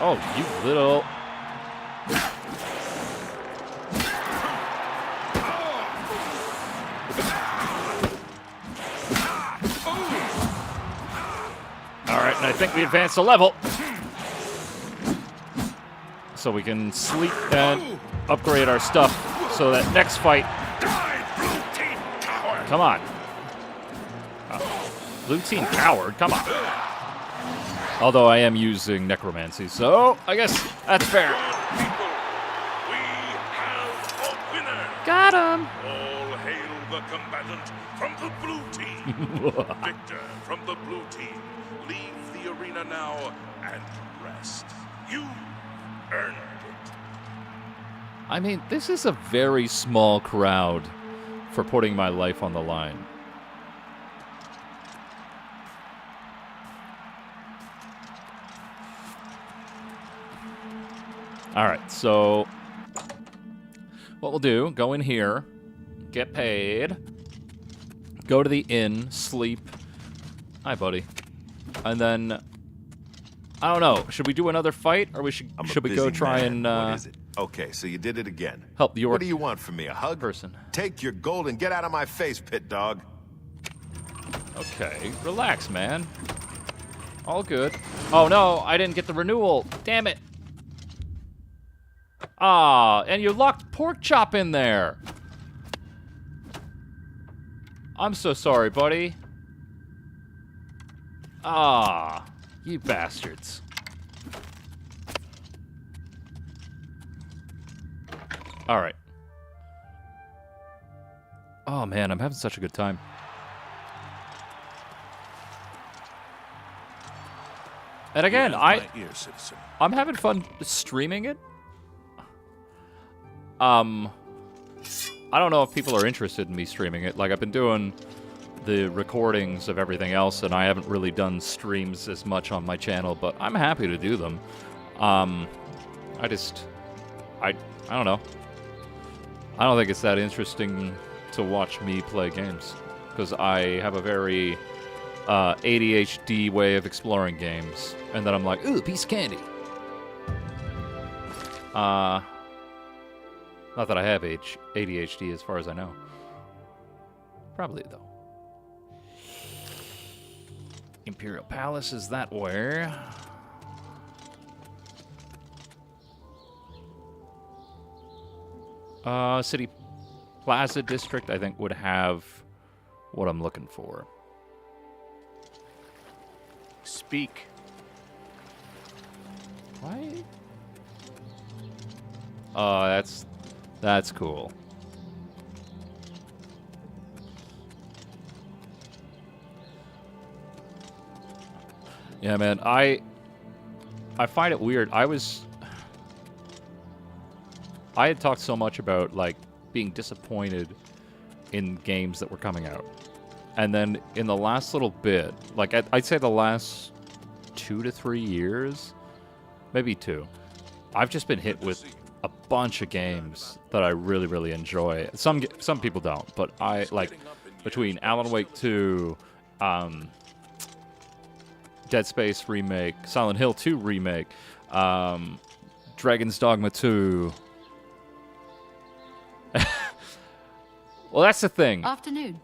Oh, you little... All right, and I think we advanced a level. So we can sleep and upgrade our stuff so that next fight... Come on. Blue team coward, come on. Although I am using necromancy, so I guess that's fair. Got him. All hail the combatant from the blue team. Victor from the blue team, leave the arena now and rest. You earned it. I mean, this is a very small crowd for putting my life on the line. All right, so what we'll do, go in here, get paid, go to the inn, sleep. Hi, buddy. And then, I don't know, should we do another fight, or should we go try and... What is it? Okay, so you did it again. Help the orc. What do you want from me, a hug? Person. Take your gold and get out of my face, pit dog. Okay, relax, man. All good. Oh, no, I didn't get the renewal. Damn it. Ah, and you locked pork chop in there. I'm so sorry, buddy. Ah, you bastards. All right. Oh, man, I'm having such a good time. And again, I'm having fun streaming it. I don't know if people are interested in me streaming it. Like, I've been doing the recordings of everything else, and I haven't really done streams as much on my channel, but I'm happy to do them. I don't know. I don't think it's that interesting to watch me play games. because I have a very ADHD way of exploring games. And then I'm like, ooh, piece of candy. Not that I have ADHD as far as I know. Probably, though. Imperial Palace is that where? City Plaza District, I think, would have what I'm looking for. Speak. Why? Oh, that's cool. Yeah, man, I find it weird. I had talked so much about, like, being disappointed in games that were coming out. And then in the last little bit, like, I'd say the last 2 to 3 years, maybe 2, I've just been hit with a bunch of games that I really, really enjoy. Some people don't, but I, like, between Alan Wake 2, Dead Space Remake, Silent Hill 2 Remake, Dragon's Dogma 2. Well, that's the thing. Afternoon.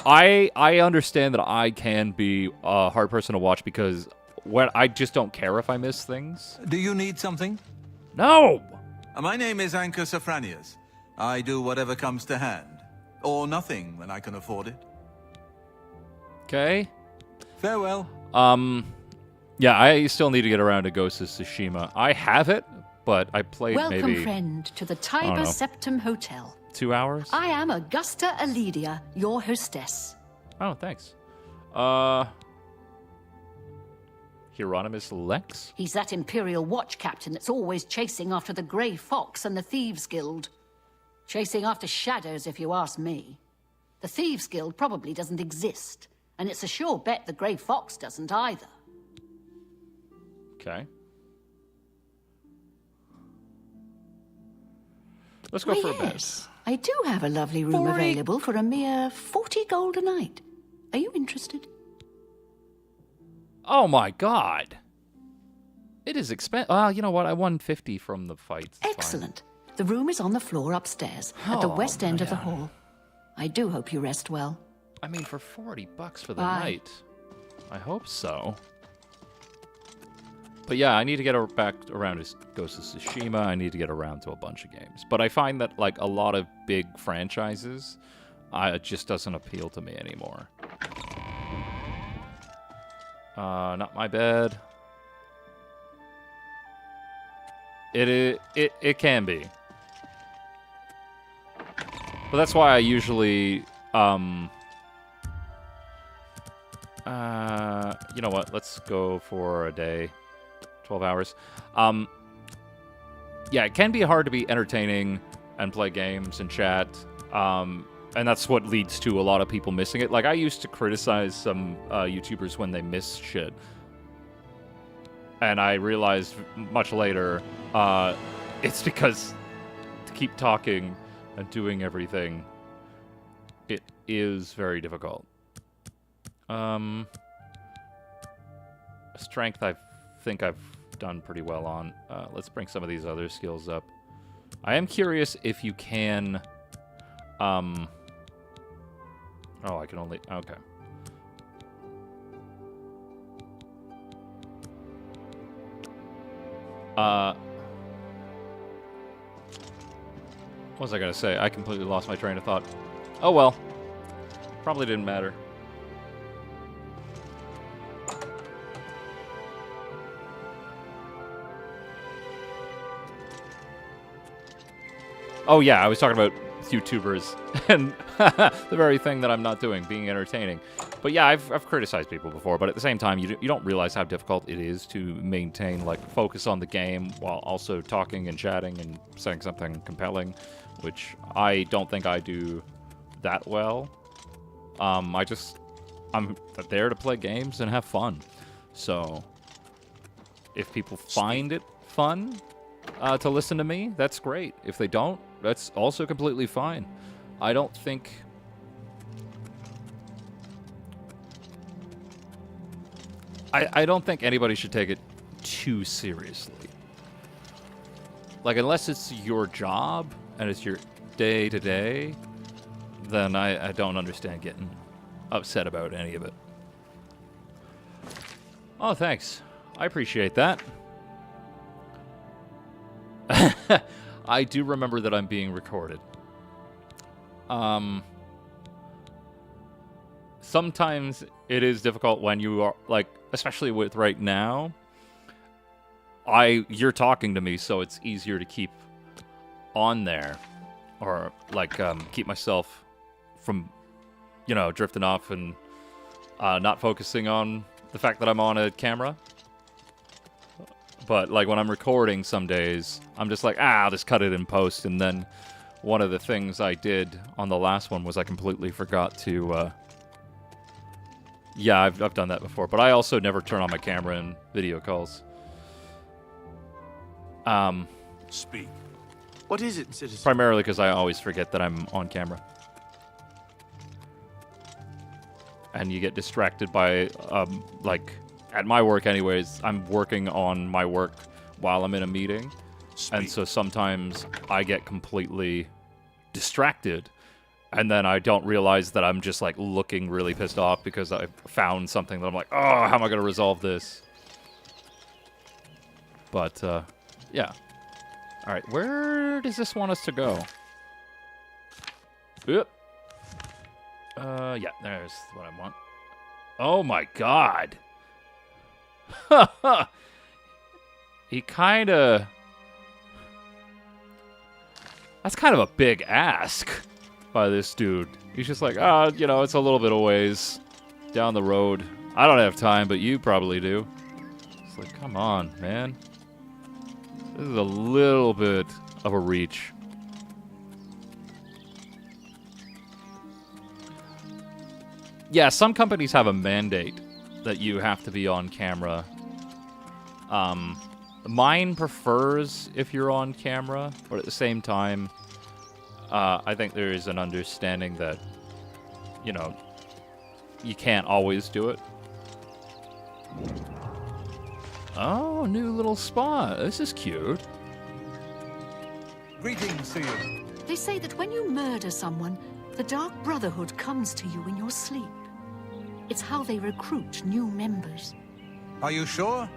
I understand that I can be a hard person to watch because I just don't care if I miss things. Do you need something? No! My name is Anchor Safranius. I do whatever comes to hand. Or nothing when I can afford it. Okay. Farewell. Yeah, I still need to get around to Ghost of Tsushima. I have it, but I played Welcome, maybe... friend, to the Tiber Septum Hotel. 2 hours? I am Augusta Aledia, your hostess. Oh, thanks. Hieronymus Lex? He's that Imperial Watch captain that's always chasing after the Grey Fox and the Thieves Guild. Chasing after shadows, if you ask me. The Thieves Guild probably doesn't exist, and it's a sure bet the Grey Fox doesn't either. Okay. Let's go for a bed. Yes, I do have a lovely room available for a mere 40 gold a night. Are you interested? Oh my god. It is expensive. Well, you know what? I won 50 from the fights. It's excellent. The room is on the floor upstairs, at the west end of the hall. I do hope you rest well. I mean, for 40 bucks for the night. I hope so. But yeah, I need to get back around to Ghost of Tsushima. I need to get around to a bunch of games. But I find that, like, a lot of big franchises, it just doesn't appeal to me anymore. Not my bed. It can be. But that's why I usually, you know what? Let's go for a day. 12 hours. Yeah, it can be hard to be entertaining and play games and chat. And that's what leads to a lot of people missing it. Like, I used to criticize some YouTubers when they miss shit. And I realized much later, it's because to keep talking and doing everything, it is very difficult. Strength, I think I've done pretty well on. Let's bring some of these other skills up. I am curious if you can... Oh, I can only... Okay. What was I gonna say? I completely lost my train of thought. Oh well. Probably didn't matter. Oh yeah, I was talking about YouTubers and the very thing that I'm not doing, being entertaining. But yeah, I've criticized people before, but at the same time, you don't realize how difficult it is to maintain, like, focus on the game while also talking and chatting and saying something compelling, which I don't think I do that well. I'm there to play games and have fun. So if people find it fun to listen to me, that's great. If they don't, that's also completely fine. I don't think I don't think anybody should take it too seriously. Like, unless it's your job and it's your day-to-day, then I don't understand getting upset about any of it. Oh, thanks. I appreciate that. I do remember that I'm being recorded. Sometimes it is difficult when you are, like, especially with right now, you're talking to me, so it's easier to keep on there, or like keep myself from, you know, drifting off and not focusing on the fact that I'm on a camera. But like when I'm recording some days, I'm just like, I'll just cut it in post. And then one of the things I did on the last one was I completely forgot to yeah, I've done that before, but I also never turn on my camera in video calls. Speak. What is it, citizen? Primarily because I always forget that I'm on camera. And you get distracted by, like, at my work anyways, I'm working on my work while I'm in a meeting. And so sometimes I get completely distracted. And then I don't realize that I'm just, like, looking really pissed off because I found something that I'm like, oh, how am I going to resolve this? But, yeah. All right, where does this want us to go? Yep. Yeah, there's what I want. Oh my god. He kinda... That's kind of a big ask by this dude. He's just like, you know, it's a little bit of ways down the road. I don't have time, but you probably do. It's like, come on, man. This is a little bit of a reach. Yeah, some companies have a mandate that you have to be on camera. Mine prefers if you're on camera, but at the same time, I think there is an understanding that, you know, you can't always do it. Oh, new little spot. This is cute. Greetings to you. They say that when you murder someone, the Dark Brotherhood comes to you in your sleep. It's how they recruit new members. Are you sure?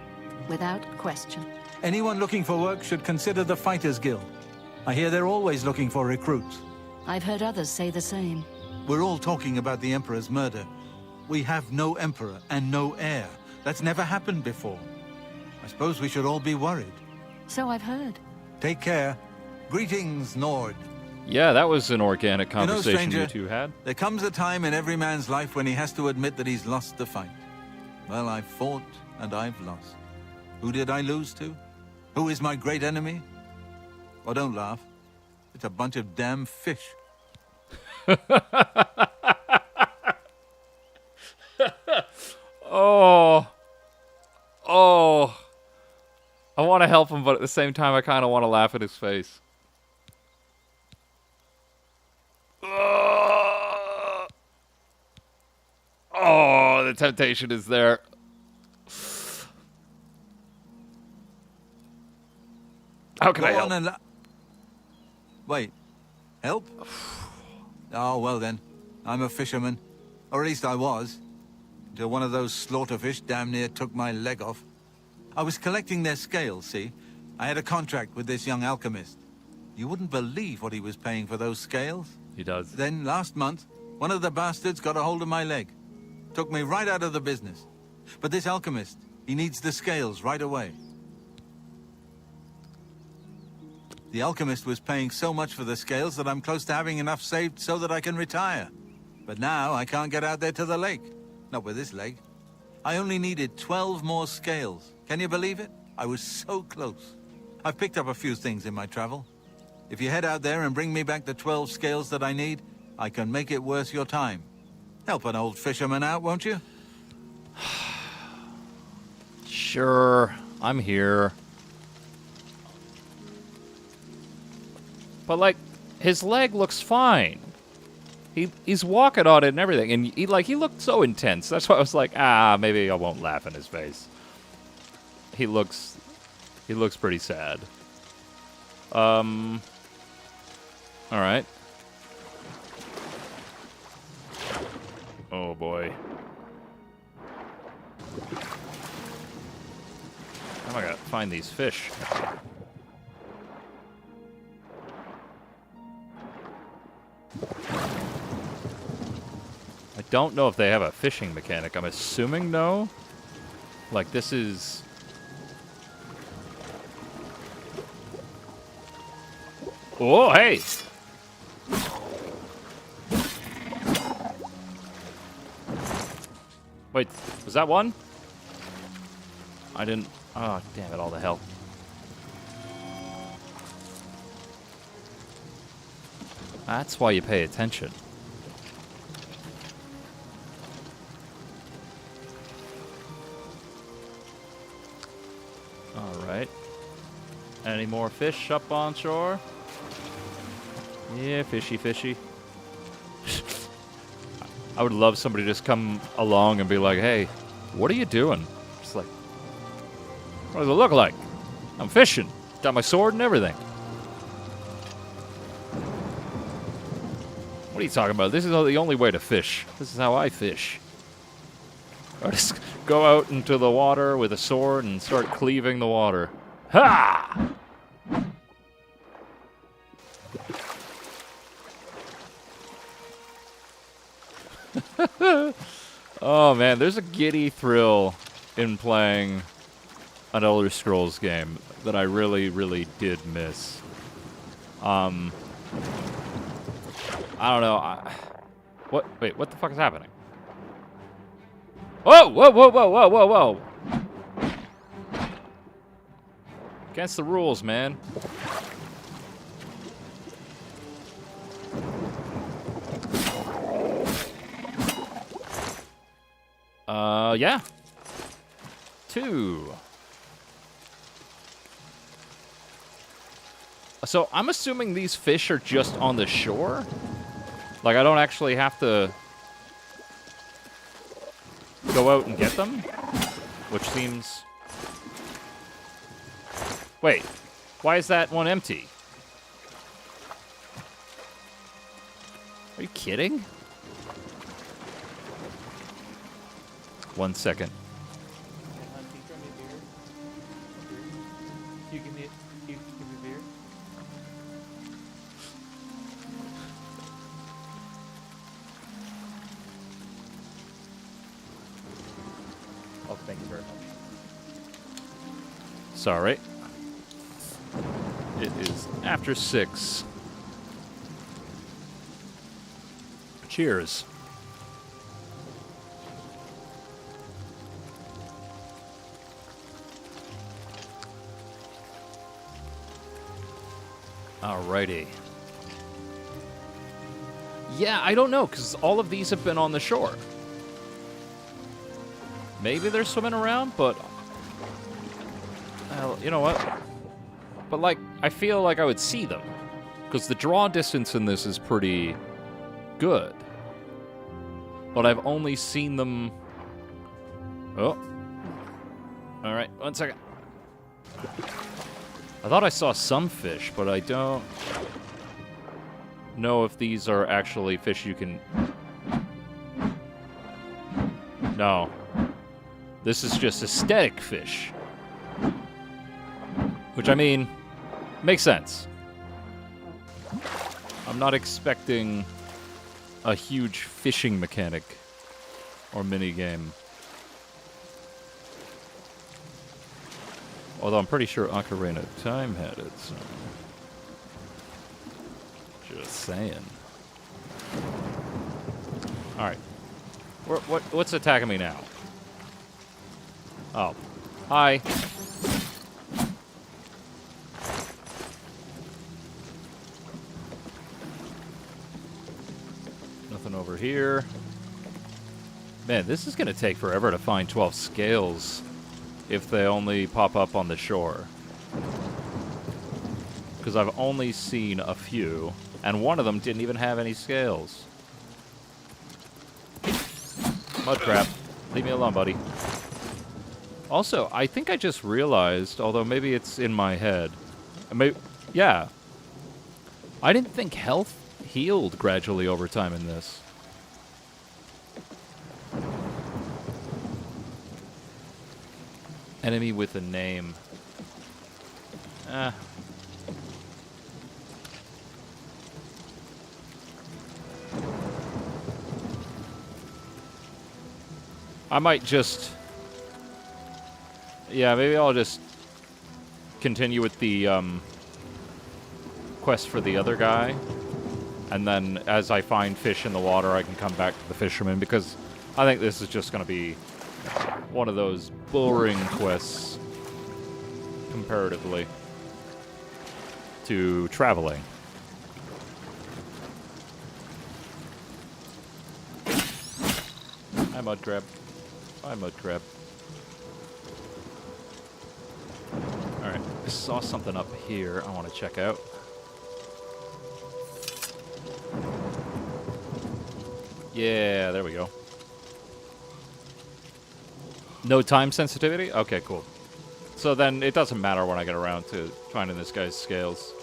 Without question. Anyone looking for work should consider the Fighters Guild. I hear they're always looking for recruits. I've heard others say the same. We're all talking about the Emperor's murder. We have no Emperor and no heir. That's never happened before. I suppose we should all be worried. So I've heard. Take care. Greetings, Nord. Yeah, that was an organic You know, conversation stranger, you two had. there comes a time in every man's life when he has to admit that he's lost the fight. Well, I've fought and I've lost. Who did I lose to? Who is my great enemy? Oh, don't laugh. It's a bunch of damn fish. Oh. Oh. I want to help him, but at the same time, I kind of want to laugh at his face. Oh, the temptation is there. How can I help? Wait. Help? Oh, well then. I'm a fisherman. Or at least I was. Until one of those slaughterfish damn near took my leg off. I was collecting their scales, see? I had a contract with this young alchemist. You wouldn't believe what he was paying for those scales. He does. Then, last month, one of the bastards got a hold of my leg. Took me right out of the business. But this alchemist, he needs the scales right away. The alchemist was paying so much for the scales that I'm close to having enough saved so that I can retire. But now I can't get out there to the lake. Not with this leg. I only needed 12 more scales. Can you believe it? I was so close. I've picked up a few things in my travel. If you head out there and bring me back the 12 scales that I need, I can make it worth your time. Help an old fisherman out, won't you? Sure, I'm here. But, like, his leg looks fine. He's walking on it and everything, and he looked so intense. That's why I was like, maybe I won't laugh in his face. He looks pretty sad. All right. Oh boy. How am I gonna find these fish? I don't know if they have a fishing mechanic. I'm assuming no. Like, this is... Oh, hey! Wait, was that one? I didn't... Oh, damn it, all the hell. That's why you pay attention. Alright. Any more fish up on shore? Yeah, fishy, fishy. I would love somebody to just come along and be like, hey, what are you doing? Just like, what does it look like? I'm fishing. Got my sword and everything. What are you talking about? This is the only way to fish. This is how I fish. I just go out into the water with a sword and start cleaving the water. Ha! Oh man, there's a giddy thrill in playing an Elder Scrolls game that I really, really did miss. I don't know. What? Wait, what the fuck is happening? Whoa! Whoa! Whoa! Whoa! Whoa! Whoa! Whoa! Against the rules, man. Yeah. 2. So, I'm assuming these fish are just on the shore? Like, I don't actually have to go out and get them? Which seems... Wait, why is that one empty? Are you kidding? 1 second. You give me beer? Oh, thank you very much. Sorry. It is after 6. Cheers. Alrighty. Yeah, I don't know, because all of these have been on the shore. Maybe they're swimming around, but... you know what? But, like, I feel like I would see them. Because the draw distance in this is pretty good. But I've only seen them... Oh. Alright, 1 second. I thought I saw some fish, but I don't know if these are actually fish you can... No. This is just aesthetic fish. Which, I mean, makes sense. I'm not expecting a huge fishing mechanic or minigame. Although I'm pretty sure Ocarina of Time had it, so... Just saying. Alright. What's attacking me now? Oh. Hi. Nothing over here. Man, this is gonna take forever to find 12 scales if they only pop up on the shore. Because I've only seen a few, and one of them didn't even have any scales. Mudcrab. Leave me alone, buddy. Also, I think I just realized, although maybe it's in my head. Maybe, yeah. I didn't think health healed gradually over time in this. Enemy with a name. I might just... Yeah, maybe I'll just continue with the quest for the other guy. And then as I find fish in the water, I can come back to the fisherman, because I think this is just going to be one of those boring quests comparatively to traveling. Hi, Mudcrab. Hi, Mudcrab. Alright, I saw something up here I want to check out. Yeah, there we go. No time sensitivity? Okay, cool. So then it doesn't matter when I get around to finding this guy's scales.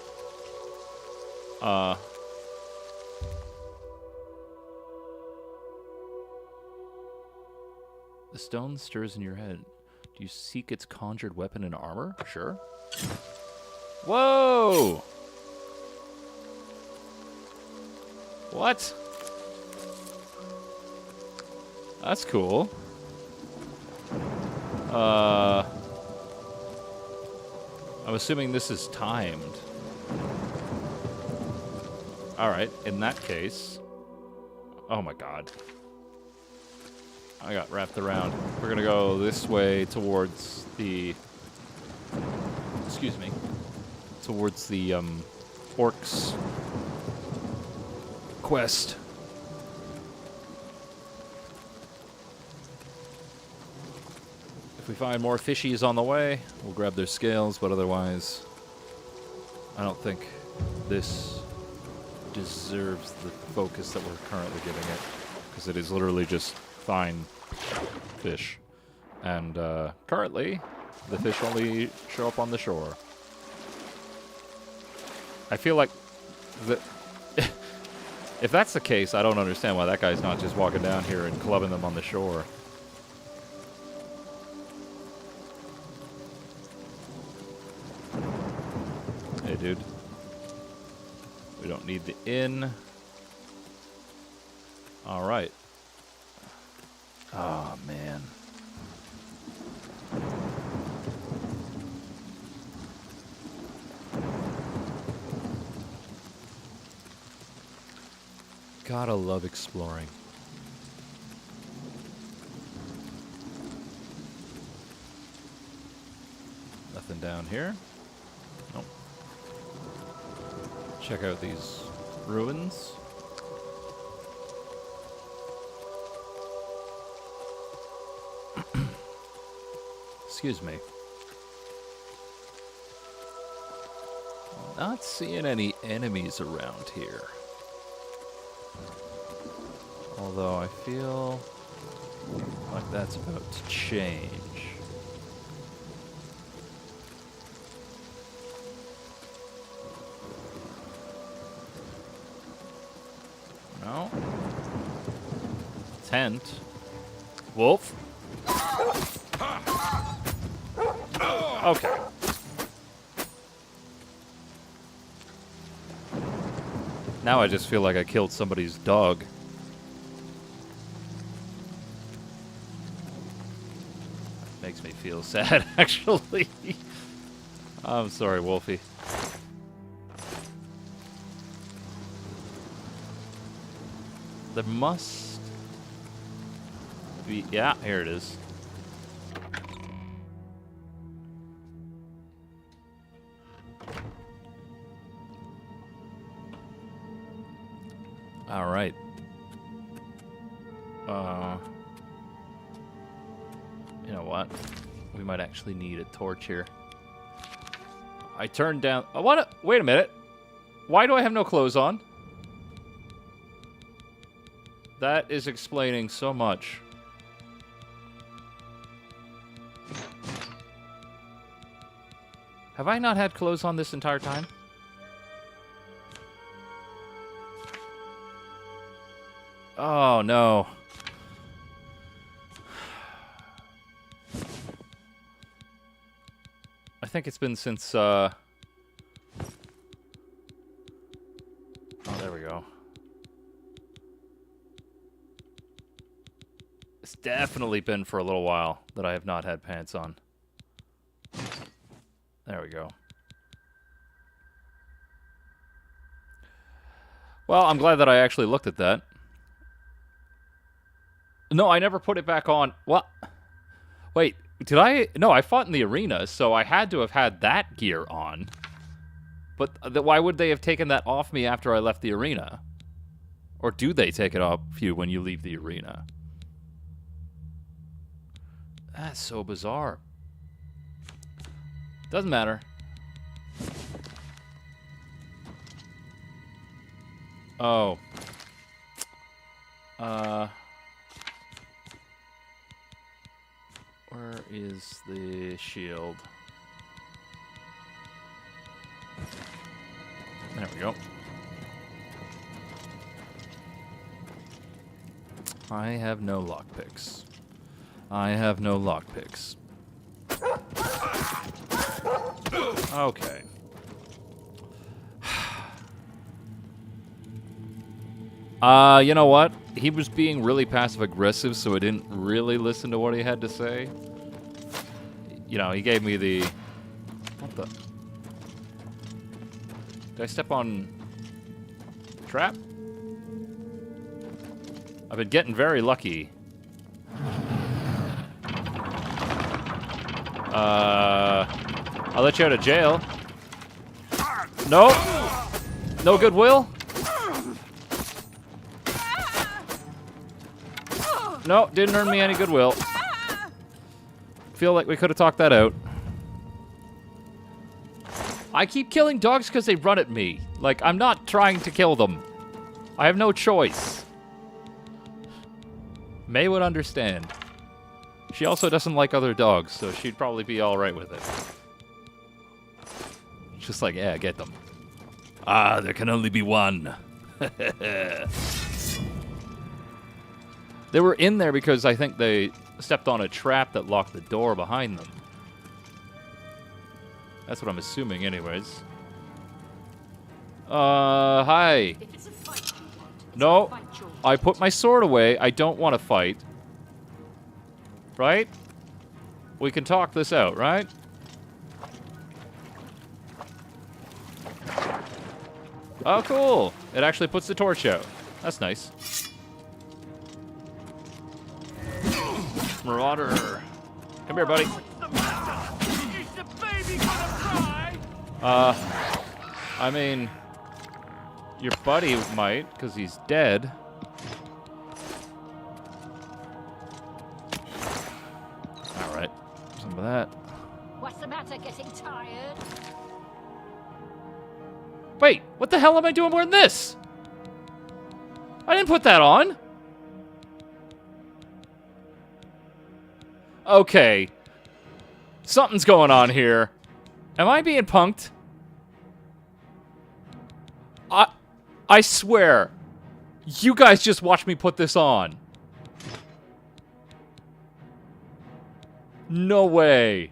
The stone stirs in your head. Do you seek its conjured weapon and armor? Sure. Whoa! What? That's cool. I'm assuming this is timed. Alright, in that case... Oh my god. I got wrapped around. We're gonna go this way towards the... Excuse me. Towards the, orcs quest. If we find more fishies on the way, we'll grab their scales, but otherwise, I don't think this deserves the focus that we're currently giving it, because it is literally just fine fish. And currently, the fish only show up on the shore. I feel like if that's the case, I don't understand why that guy's not just walking down here and clubbing them on the shore. Hey, dude. We don't need the inn. All right. Oh, man. Gotta love exploring. Nothing down here. Nope. Check out these ruins. Excuse me. Not seeing any enemies around here. Although I feel like that's about to change. No. Tent. Wolf. Okay. Now I just feel like I killed somebody's dog. Makes me feel sad, actually. I'm sorry, Wolfie. There must be... Yeah, here it is. All right. You know what? We might actually need a torch here. I turned down... I want to... Wait a minute. Why do I have no clothes on? That is explaining so much. Have I not had clothes on this entire time? Oh, no. I think it's been since, Oh, there we go. It's definitely been for a little while that I have not had pants on. There we go. Well, I'm glad that I actually looked at that. No, I never put it back on. What? Wait, did I? No, I fought in the arena, so I had to have had that gear on. But why would they have taken that off me after I left the arena? Or do they take it off you when you leave the arena? That's so bizarre. Doesn't matter. Oh. Where is the shield? There we go. I have no lockpicks. I have no lockpicks. Okay. You know what? He was being really passive-aggressive, so I didn't really listen to what he had to say. You know, he gave me the... What the... Did I step on... trap? I've been getting very lucky. I'll let you out of jail. No! No goodwill? No, didn't earn me any goodwill. Feel like we could have talked that out. I keep killing dogs because they run at me. Like, I'm not trying to kill them. I have no choice. May would understand. She also doesn't like other dogs, so she'd probably be alright with it. Just like, yeah, get them. Ah, there can only be one. They were in there because I think they stepped on a trap that locked the door behind them. That's what I'm assuming anyways. Hi. No, I put my sword away. I don't want to fight. Right? We can talk this out, right? Oh, cool. It actually puts the torch out. That's nice. Marauder. Come here, buddy. I mean, your buddy might, because he's dead. Alright. Some of that. What's the matter, getting tired? Wait, what the hell am I doing wearing this? I didn't put that on. Okay. Something's going on here. Am I being punked? I swear. You guys just watch me put this on. No way.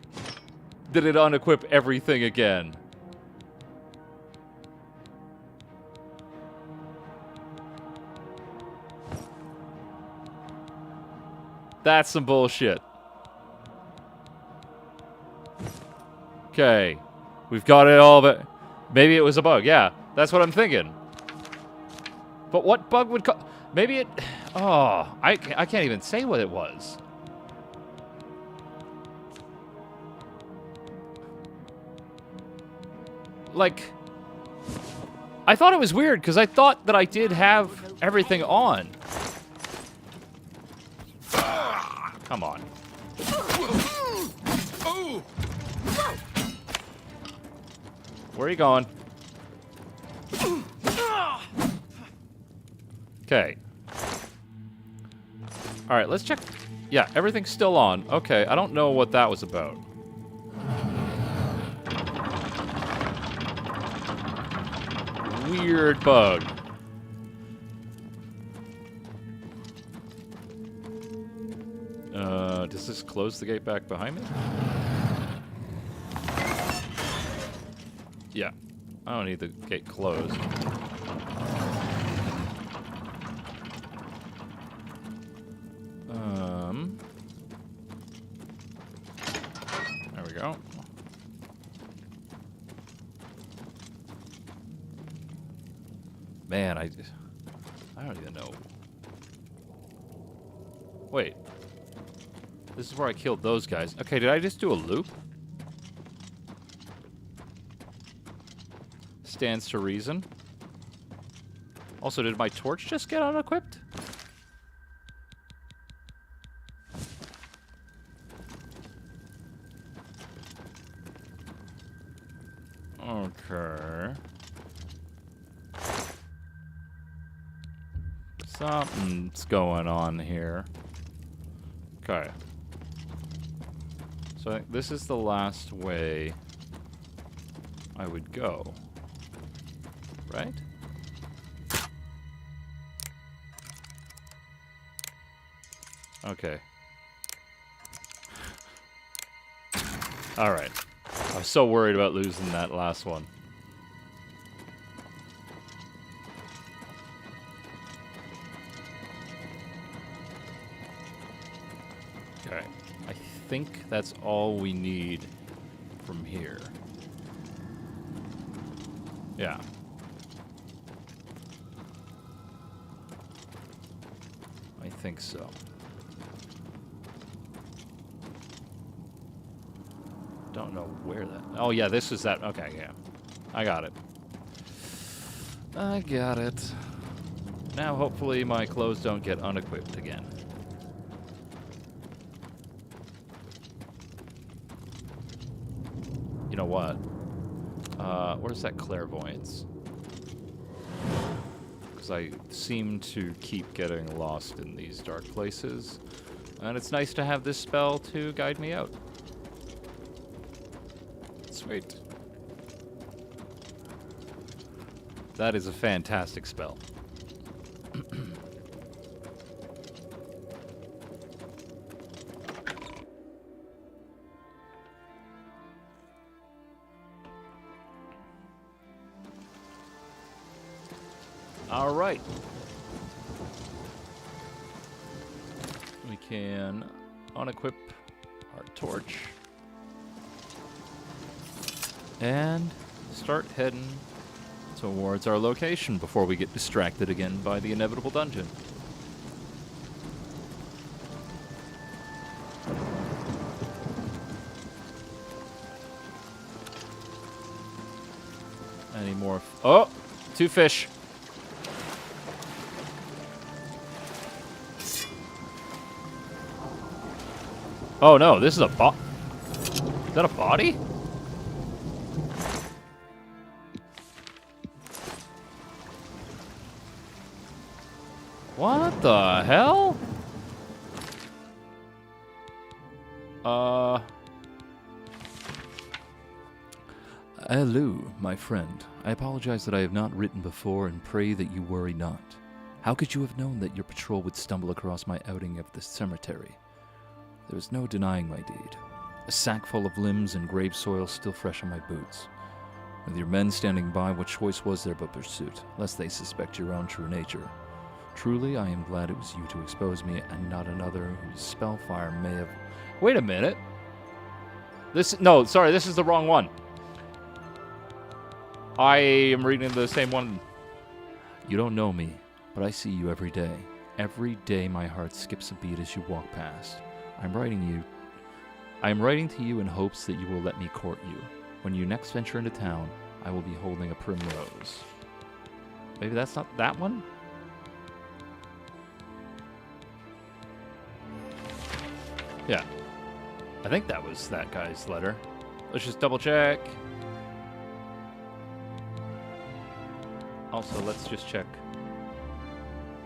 Did it unequip everything again? That's some bullshit. Okay. We've got it all, but maybe it was a bug. Yeah, that's what I'm thinking. But what bug would maybe it... Oh, I can't even say what it was. Like, I thought it was weird because I thought that I did have everything on. Come on. Where are you going? Okay. Alright, let's check. Yeah, everything's still on. Okay, I don't know what that was about. weird bug. Does this close the gate back behind me? Yeah. I don't need the gate closed. There we go. Man, I don't even know. Wait. This is where I killed those guys. Okay, did I just do a loop? Stands to reason. Also, did my torch just get unequipped? Okay. Something's going on here. Okay. So I think this is the last way I would go. Right? Okay. Alright. I was so worried about losing that last one. Okay. I think that's all we need from here. Yeah. I think so. Don't know where that... Oh, yeah, this is that... Okay, yeah. I got it. I got it. Now, hopefully, my clothes don't get unequipped again. You know what? Where's that clairvoyance? Because I seem to keep getting lost in these dark places. And it's nice to have this spell to guide me out. Sweet. That is a fantastic spell. All right. We can unequip our torch. And start heading towards our location before we get distracted again by the inevitable dungeon. Any more? Oh! 2 fish. Oh no, this is a is that a body? What the hell? Hello, my friend. I apologize that I have not written before and pray that you worry not. How could you have known that your patrol would stumble across my outing of the cemetery? There is no denying my deed. A sack full of limbs and grave soil still fresh on my boots. With your men standing by, what choice was there but pursuit, lest they suspect your own true nature? Truly, I am glad it was you to expose me and not another whose spellfire may have... Wait a minute. No, sorry, this is the wrong one. I am reading the same one. You don't know me, but I see you every day. Every day my heart skips a beat as you walk past. I am writing to you in hopes that you will let me court you. When you next venture into town, I will be holding a primrose. Maybe that's not that one? Yeah. I think that was that guy's letter. Let's just double check. Also, let's just check.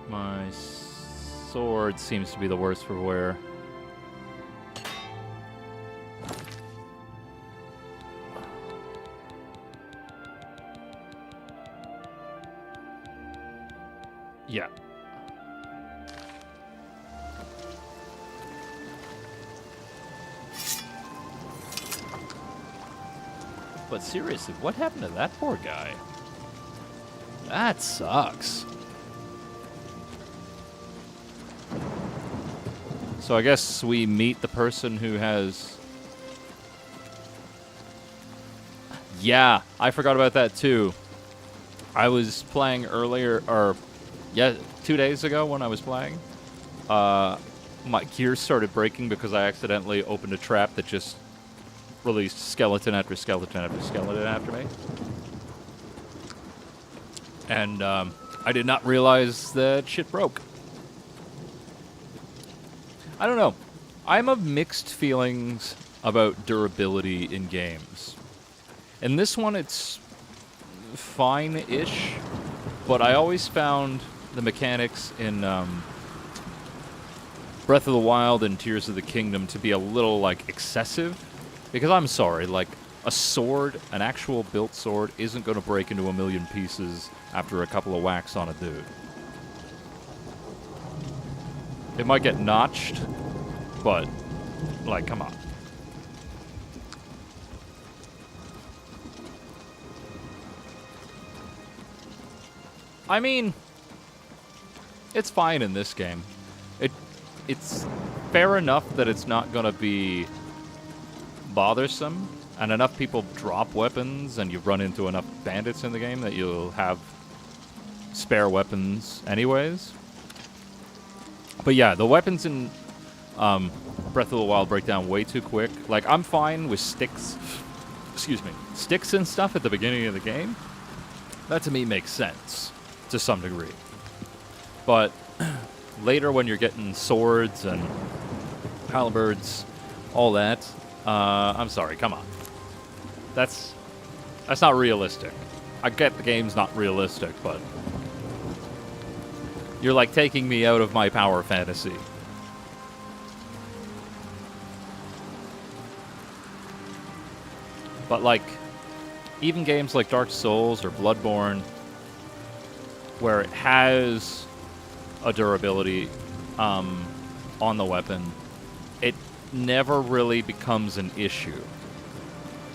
My sword seems to be the worst for wear. Yeah. But seriously, what happened to that poor guy? That sucks. So I guess we meet the person who has... Yeah, I forgot about that too. I was playing earlier, or... Yeah, 2 days ago when I was playing. My gears started breaking because I accidentally opened a trap that just released skeleton after skeleton after skeleton after me. And I did not realize that shit broke. I don't know. I'm of mixed feelings about durability in games. In this one, it's fine-ish, but I always found the mechanics in Breath of the Wild and Tears of the Kingdom to be a little, like, excessive. Because I'm sorry, like, a sword, an actual built sword, isn't going to break into a million pieces after a couple of whacks on a dude. It might get notched, but, like, come on. I mean, it's fine in this game. It's fair enough that it's not going to be bothersome, and enough people drop weapons, and you run into enough bandits in the game that you'll have spare weapons anyways. But yeah, the weapons in Breath of the Wild break down way too quick. Like, I'm fine with sticks, excuse me, sticks and stuff at the beginning of the game. That to me makes sense to some degree. But later when you're getting swords and halberds, all that, I'm sorry, come on. That's not realistic. I get the game's not realistic, but you're like taking me out of my power fantasy. But like, even games like Dark Souls or Bloodborne, where it has a durability on the weapon, it never really becomes an issue.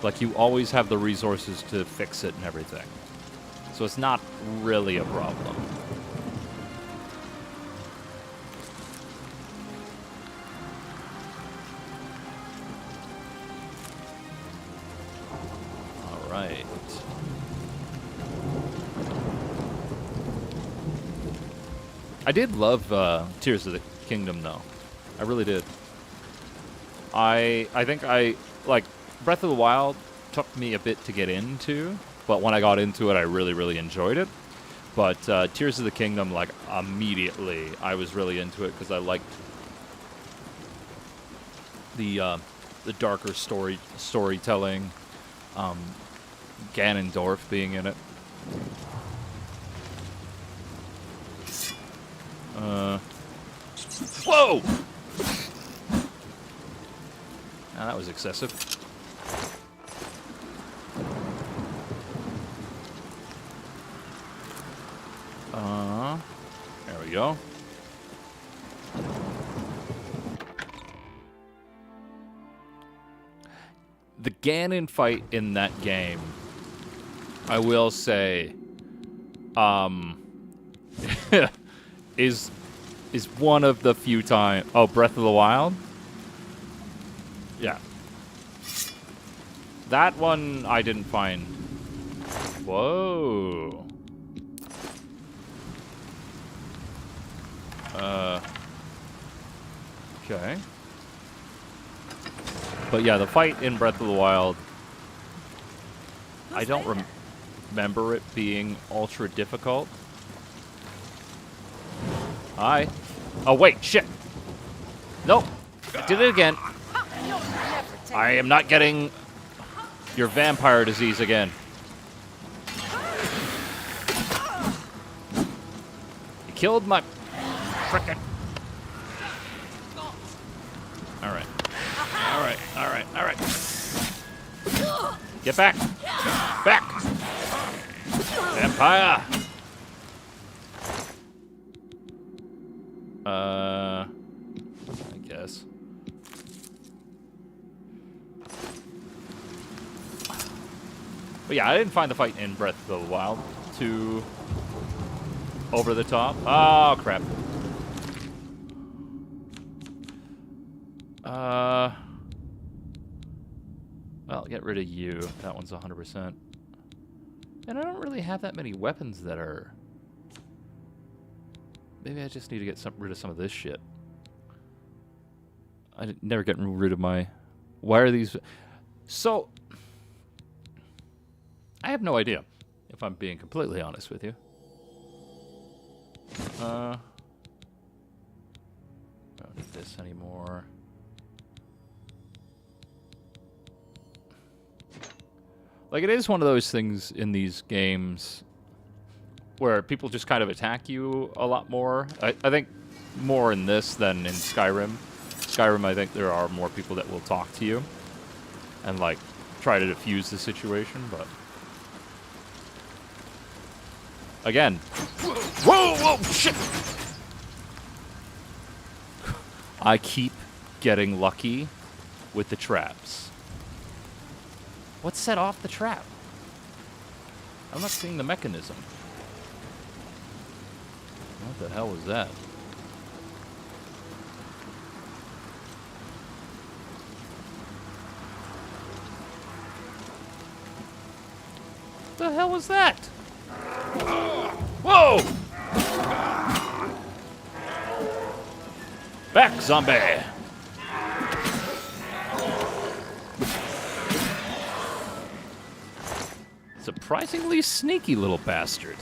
Like, you always have the resources to fix it and everything. So it's not really a problem. All right. I did love Tears of the Kingdom, though. I really did. I think like, Breath of the Wild took me a bit to get into, but when I got into it, I really, really enjoyed it. But Tears of the Kingdom, like, immediately, I was really into it because I liked the darker storytelling, Ganondorf being in it. Whoa! Now that was excessive. There we go. The Ganon fight in that game, I will say, is one of the few times... Oh, Breath of the Wild? Yeah. That one I didn't find... Whoa. Okay. But yeah, the fight in Breath of the Wild, I don't remember it being ultra difficult. Hi. Oh, wait, shit. Nope. I did it again. I am not getting your vampire disease again. You killed my frickin'... Alright. Alright, alright, alright. Get back. Back. Vampire. I guess. But yeah, I didn't find the fight in Breath of the Wild too over the top. Oh, crap. Well, get rid of you. That one's 100%. And I don't really have that many weapons that are... Maybe I just need to get rid of some of this shit. I never get rid of my... Why are these... So... I have no idea, if I'm being completely honest with you. I don't need this anymore. Like, it is one of those things in these games where people just kind of attack you a lot more. I think more in this than in Skyrim. Skyrim, I think there are more people that will talk to you and, like, try to defuse the situation, but... Again. Whoa, whoa, shit! I keep getting lucky with the traps. What set off the trap? I'm not seeing the mechanism. What the hell was that? What the hell was that? Whoa! Back, zombie! Surprisingly sneaky little bastard.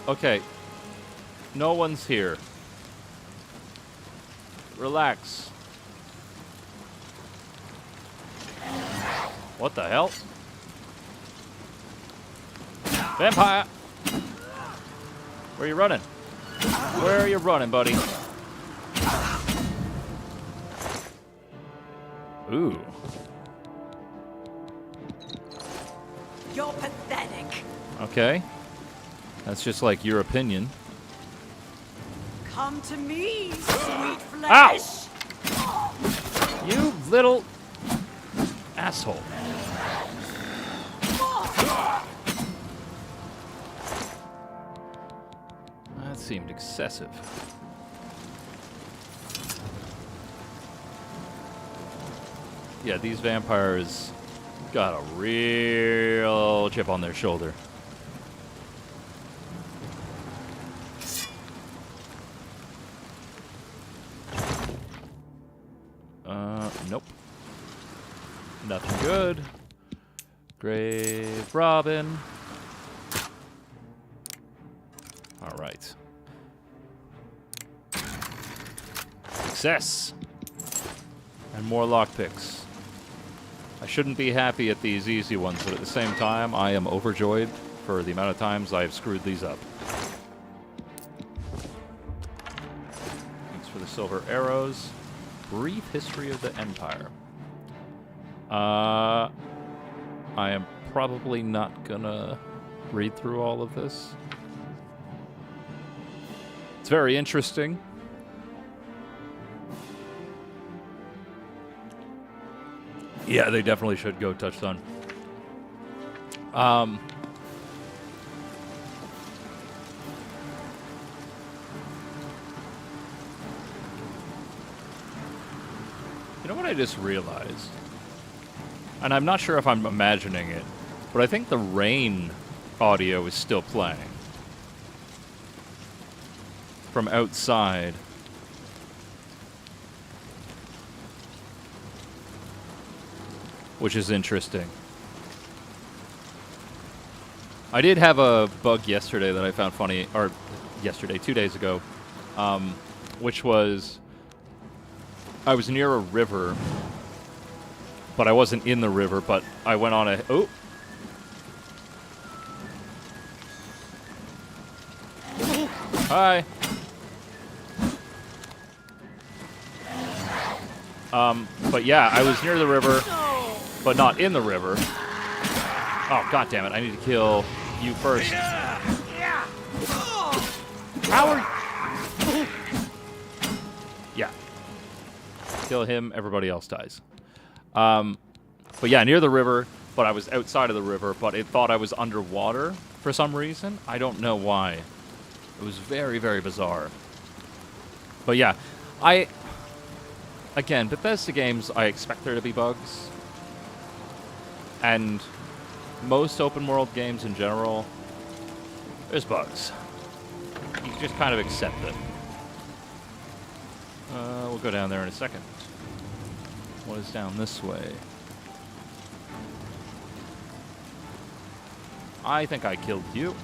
Okay. No one's here. Relax. What the hell? Vampire! Where are you running? Where are you running, buddy? Ooh. You're pathetic. Okay. That's just like your opinion. Come to me, sweet flesh. Ow! You little asshole. That seemed excessive. Yeah, these vampires got a real chip on their shoulder. Nope. Nothing good. Grave Robin. All right. Success. And more lockpicks. I shouldn't be happy at these easy ones, but at the same time, I am overjoyed for the amount of times I have screwed these up. Thanks for the silver arrows. Brief history of the Empire. I am probably not gonna read through all of this. It's very interesting. Yeah, they definitely should go touch Sun. You know what I just realized? And I'm not sure if I'm imagining it, but I think the rain audio is still playing. From outside. Which is interesting. I did have a bug yesterday that I found funny, or yesterday, 2 days ago, which was I was near a river, but I wasn't in the river, but I went on a... Oh! But yeah, I was near the river, but not in the river. Oh, god damn it, I need to kill you first. How are you? Yeah. Kill him, everybody else dies. But yeah, near the river, but I was outside of the river, but it thought I was underwater for some reason. I don't know why. It was very, very bizarre. But yeah, again, Bethesda games, I expect there to be bugs. And most open world games in general, there's bugs. You just kind of accept it. We'll go down there in a second. What is down this way? I think I killed you.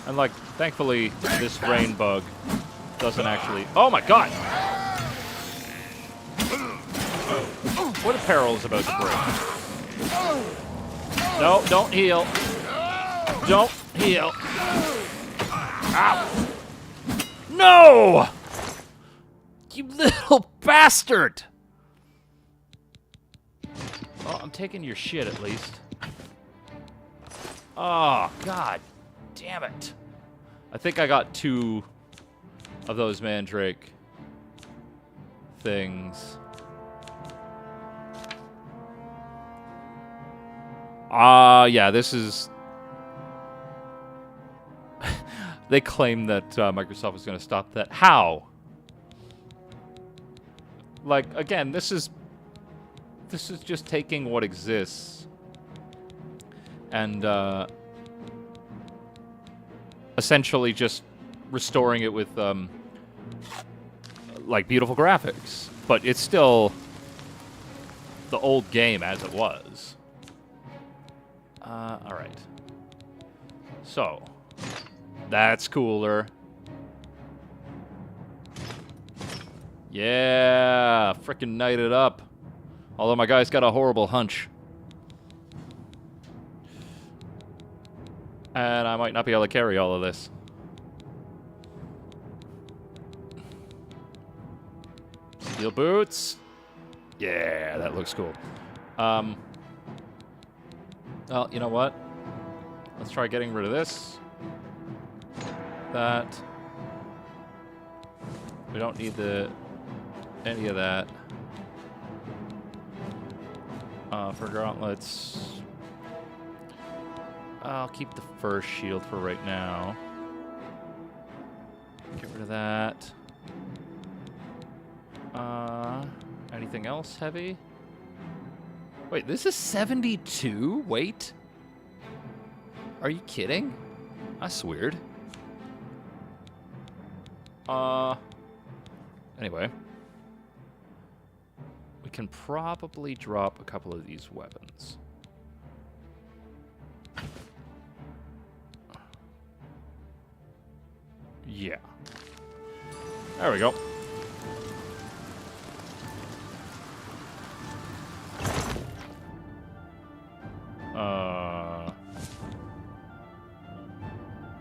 And like, thankfully, this rain bug doesn't actually... Oh my god! What a peril is about to break. No, don't heal. Don't heal. Ow! No! You little bastard! Well, I'm taking your shit at least. Oh, god damn it. I think I got 2 of those mandrake things. Yeah, this is... They claim that Microsoft was going to stop that. How? Like, again, this is just taking what exists and essentially just restoring it with like beautiful graphics, but it's still the old game as it was. All right. So that's cooler. Yeah, frickin' night it up. Although my guy's got a horrible hunch. And I might not be able to carry all of this. Steel boots. Yeah, that looks cool. Well, you know what? Let's try getting rid of this. That. We don't need any of that. For gauntlets, I'll keep the first shield for right now. Get rid of that. Anything else heavy? Wait, this is 72 weight? Are you kidding? That's weird. Anyway. We can probably drop a couple of these weapons. Yeah. There we go.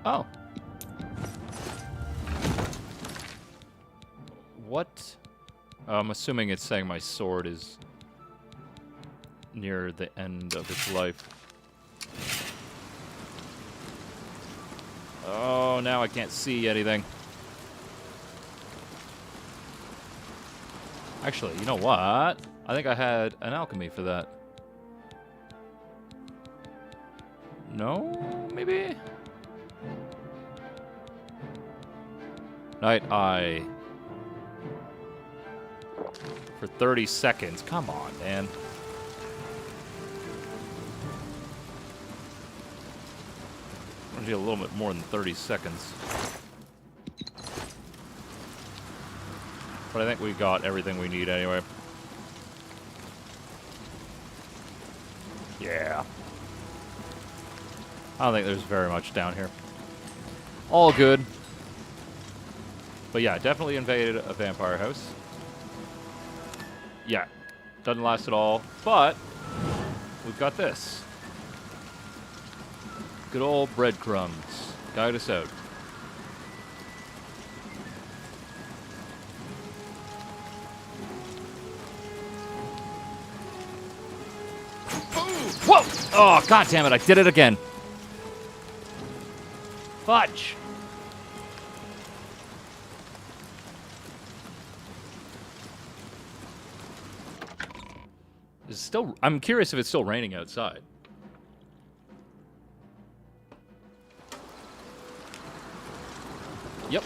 Oh. What? I'm assuming it's saying my sword is near the end of its life. Oh, now I can't see anything. Actually, you know what? I think I had an alchemy for that. No? Maybe? Night Eye. For 30 seconds. Come on, man. I'm gonna do a little bit more than 30 seconds. But I think we got everything we need anyway. Yeah. I don't think there's very much down here. All good. But yeah, definitely invaded a vampire house. Yeah, doesn't last at all, but we've got this. Good old breadcrumbs. Guide us out. Whoa! Oh, god damn it, I did it again. Fudge. Is it still... I'm curious if it's still raining outside. Yep.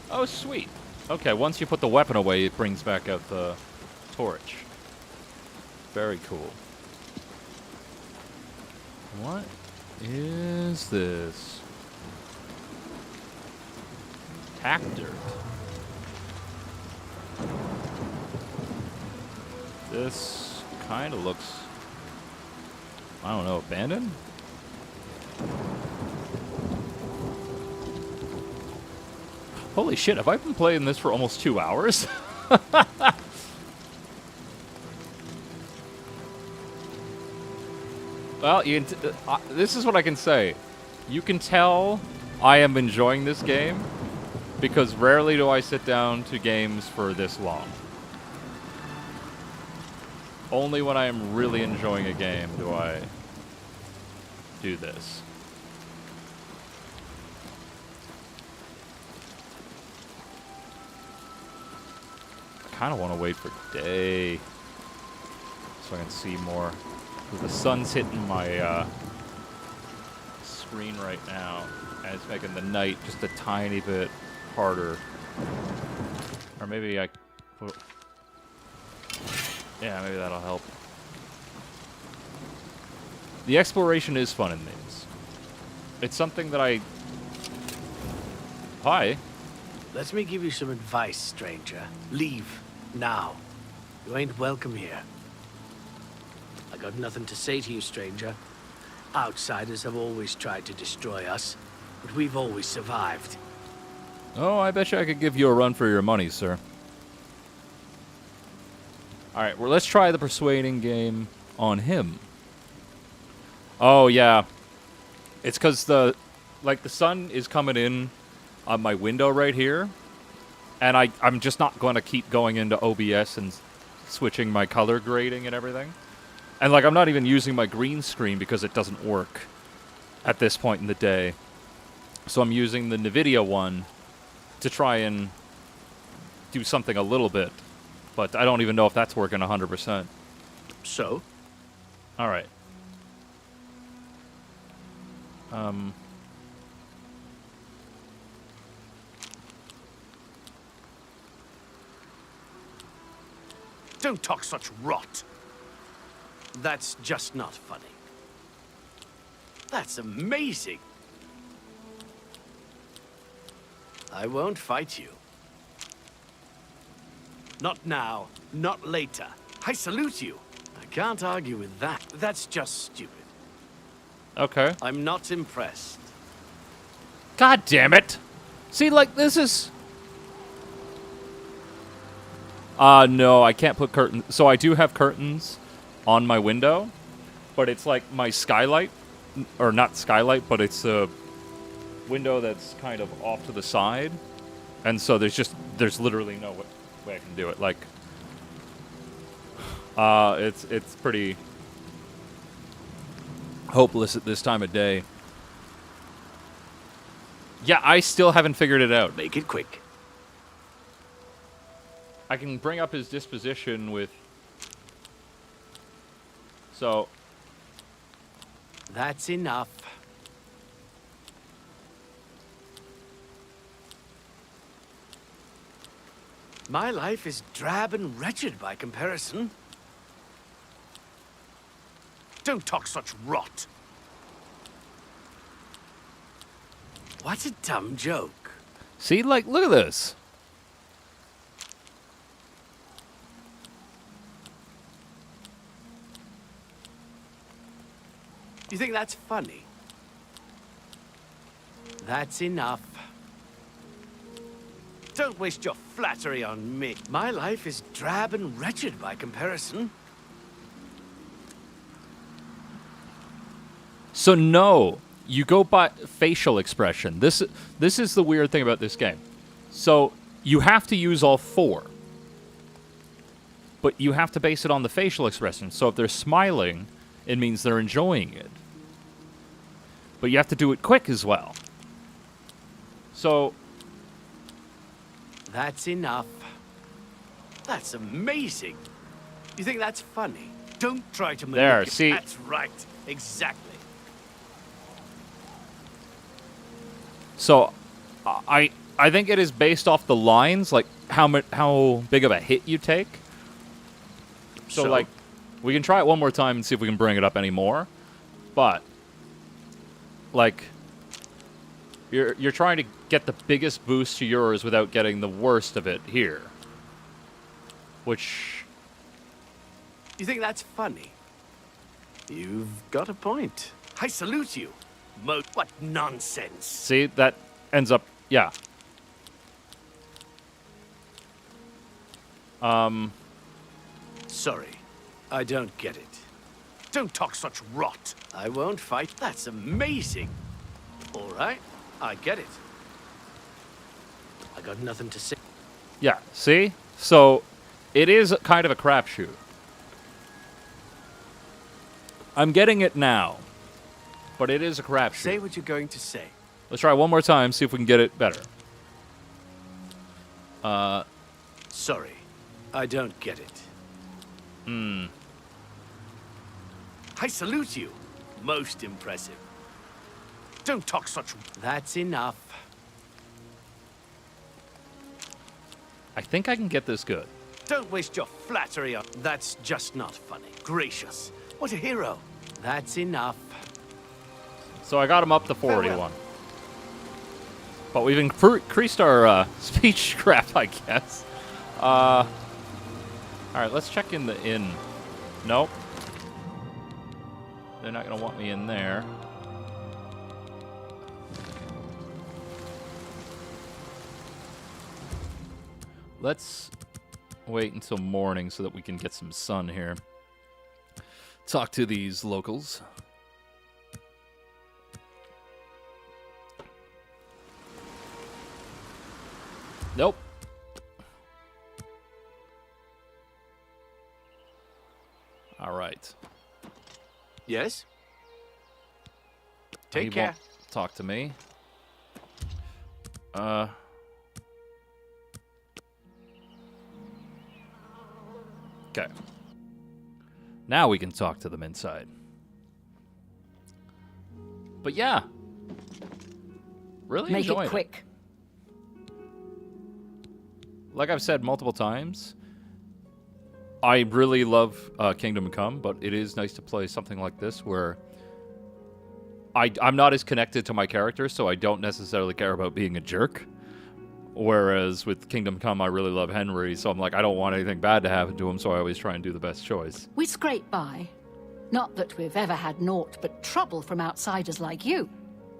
Oh, sweet. Okay, once you put the weapon away, it brings back out the torch. Very cool. What is this? Hack dirt. This kind of looks... I don't know, abandoned? Holy shit, have I been playing this for almost 2 hours? Well, this is what I can say. You can tell I am enjoying this game because rarely do I sit down to games for this long. Only when I am really enjoying a game do I do this. I kind of want to wait for day so I can see more. The sun's hitting my screen right now, and it's making the night just a tiny bit harder. Or maybe I... Yeah, maybe that'll help. The exploration is fun in these. It's something that I... Hi. Let me give you some advice, stranger. Leave. Now. You ain't welcome here. I got nothing to say to you, stranger. Outsiders have always tried to destroy us, but we've always survived. Oh, I bet you I could give you a run for your money, sir. Alright, well, let's try the persuading game on him. Oh, yeah. It's because the sun is coming in on my window right here, and I'm just not going to keep going into OBS and switching my color grading and everything. And, like, I'm not even using my green screen because it doesn't work at this point in the day. So I'm using the NVIDIA one to try and do something a little bit. But I don't even know if that's working 100%. So? All right. Don't talk such rot. That's just not funny. That's amazing. I won't fight you. Not now, not later. I salute you. I can't argue with that. That's just stupid. Okay. I'm not impressed. God damn it. See, like, this is... no, I can't put curtains. So I do have curtains on my window, but it's like my skylight, or not skylight, but it's a window that's kind of off to the side, and so there's literally no way I can do it. Like, it's pretty hopeless at this time of day. Yeah, I still haven't figured it out. Make it quick. I can bring up his disposition with... So... That's enough. My life is drab and wretched by comparison. Don't talk such rot. What a dumb joke. See, like, look at this. You think that's funny? That's enough. Don't waste your flattery on me. My life is drab and wretched by comparison. So no, you go by facial expression. This is the weird thing about this game. So you have to use all four. But you have to base it on the facial expression. So if they're smiling, it means they're enjoying it. But you have to do it quick as well. So... That's enough. That's amazing. You think that's funny? Don't try to manipulate. There, see? That's right. Exactly. So, I think it is based off the lines, like how big of a hit you take. So, like, we can try it one more time and see if we can bring it up anymore. But, like, you're trying to get the biggest boost to yours without getting the worst of it here. Which... You think that's funny? You've got a point. I salute you. What nonsense. See, that ends up... Yeah. Sorry. I don't get it. Don't talk such rot. I won't fight. That's amazing. All right. I get it. I got nothing to say. Yeah, see? So, it is kind of a crapshoot. I'm getting it now. But it is a crapshoot. Say what you're going to say. Let's try one more time, see if we can get it better. Sorry. I don't get it. I salute you. Most impressive. Don't talk such... That's enough. I think I can get this good. Don't waste your flattery on... That's just not funny. Gracious. What a hero. That's enough. So I got him up to 41. But we've increased our speech crap, I guess. Alright, let's check in the inn. Nope. They're not going to want me in there. Let's wait until morning so that we can get some sun here. Talk to these locals. Nope. All right. Yes? Take He care. won't talk to me. Okay. Now we can talk to them inside. But yeah. Really Make enjoyed it quick. Like I've said multiple times, I really love Kingdom Come, but it is nice to play something like this where I'm not as connected to my character, so I don't necessarily care about being a jerk. Whereas with Kingdom Come, I really love Henry, so I'm like, I don't want anything bad to happen to him, so I always try and do the best choice. We scrape by. Not that we've ever had naught but trouble from outsiders like you.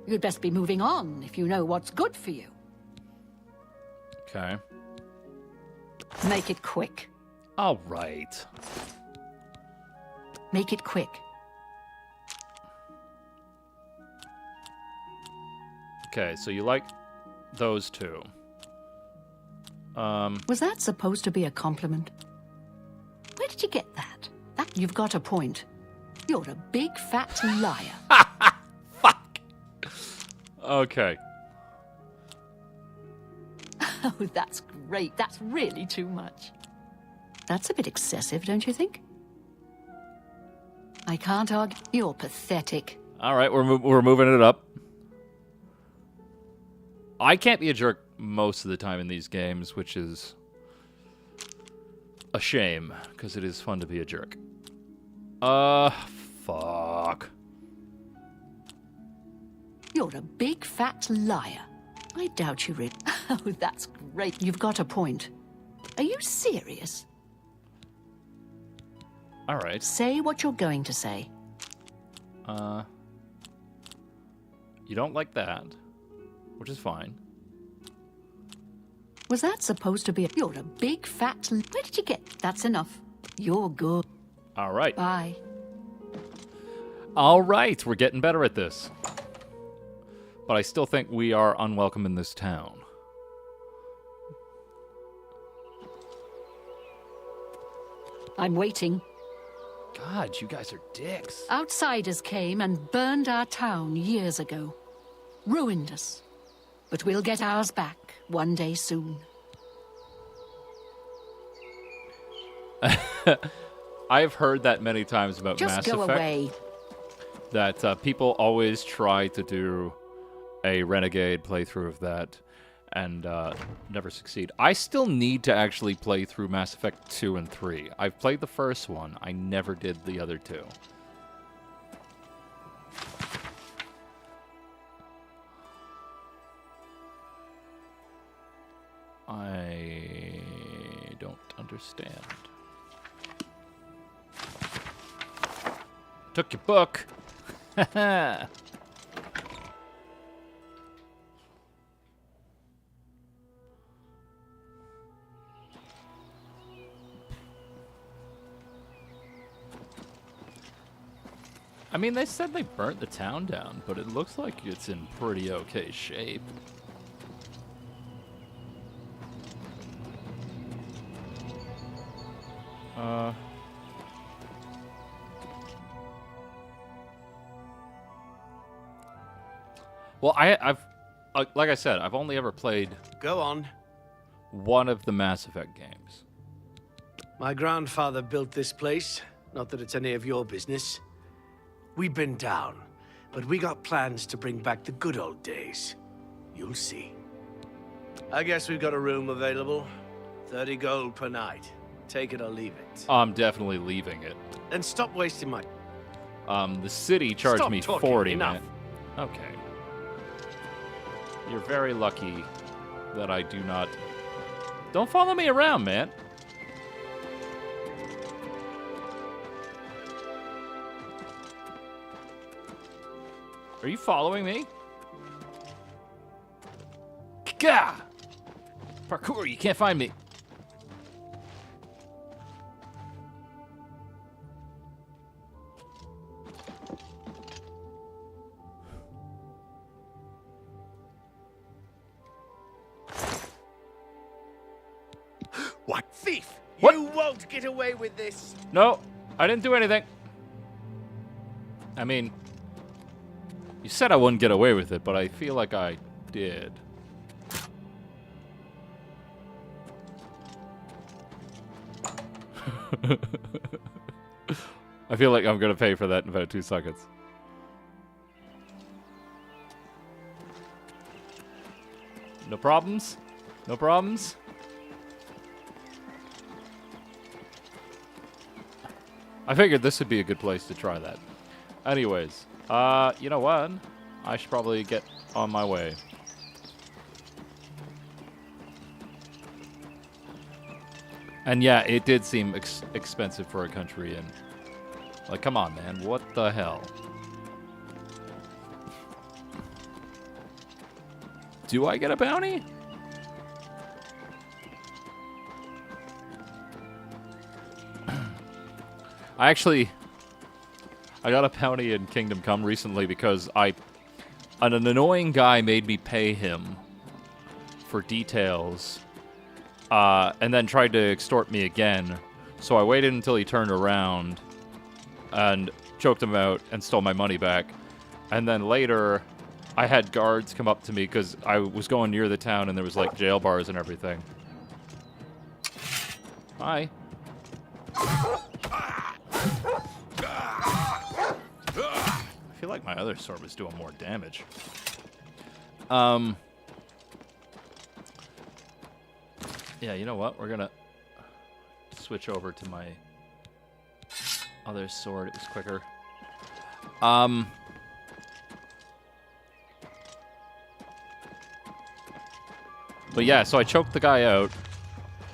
You'd best be moving on if you know what's good for you. Okay. Make it quick. All right. Make it quick. Okay, so you like those two. Was that supposed to be a compliment? Where did you get that? You've got a point. You're a big fat liar. Okay. Oh, that's great. That's really too much. That's a bit excessive, don't you think? I can't argue. You're pathetic. All right, we're moving it up. I can't be a jerk most of the time in these games, which is a shame, because it is fun to be a jerk. Fuck. You're a big fat liar. I doubt you really... Oh, that's great. You've got a point. Are you serious? All right. Say what you're going to say. You don't like that, which is fine. Was that supposed to be You're a big fat... Where did you get... That's enough. You're good. All right. Bye. All right, we're getting better at this. But I still think we are unwelcome in this town. I'm waiting. God, you guys are dicks. Outsiders came and burned our town years ago. Ruined us. But we'll get ours back one day soon. I've heard that many times about Just Mass go Effect. away. That people always try to do a Renegade playthrough of that and never succeed. I still need to actually play through Mass Effect 2 and 3. I've played the first one. I never did the other two. I don't understand. Took your book. Haha. I mean, they said they burnt the town down, but it looks like it's in pretty okay shape. Well, I've like I said, I've only ever played... Go on. ...one of the Mass Effect games. My grandfather built this place. Not that it's any of your business. We've been down, but we got plans to bring back the good old days. You'll see. I guess we've got a room available. 30 gold per night. Take it or leave it. I'm definitely leaving it. And stop wasting my... The city charged Stop me talking, 40, enough. man. Okay. You're very lucky that I do not... Don't follow me around, man. Are you following me? Gah! Parkour, you can't find me. What thief? What? You won't get away with this. No, I didn't do anything. I mean, you said I wouldn't get away with it, but I feel like I did. I feel like I'm gonna pay for that in about 2 seconds. No problems? No problems? I figured this would be a good place to try that. Anyways, you know what? I should probably get on my way. And yeah, it did seem expensive for a country inn. Like, come on, man. What the hell? Do I get a bounty? I got a bounty in Kingdom Come recently because an annoying guy made me pay him for details, and then tried to extort me again. So I waited until he turned around and choked him out and stole my money back. And then later, I had guards come up to me because I was going near the town and there was like jail bars and everything. Hi. I feel like my other sword was doing more damage. Yeah, you know what? We're gonna switch over to my other sword. It was quicker. But yeah, so I choked the guy out,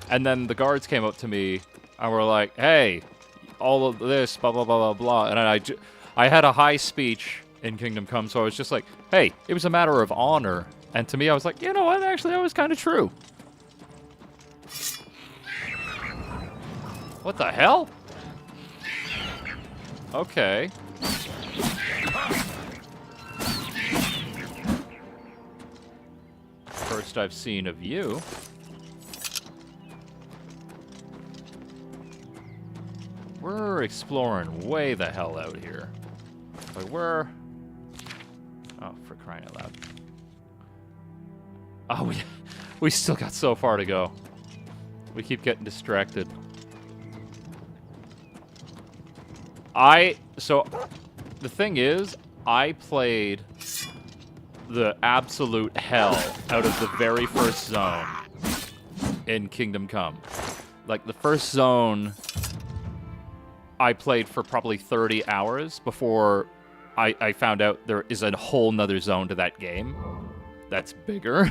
and then the guards came up to me and were like, "Hey, all of this, blah blah blah blah blah," and I had a high speech in Kingdom Come, so I was just like, "Hey, it was a matter of honor," and to me, I was like, "You know what? Actually, that was kind of true." What the hell? Okay. First I've seen of you. We're exploring way the hell out here. Like, we're... Oh, for crying out loud. Oh, we still got so far to go. We keep getting distracted. So, the thing is, I played the absolute hell out of the very first zone in Kingdom Come. Like, the first zone I played for probably 30 hours before I found out there is a whole nother zone to that game that's bigger.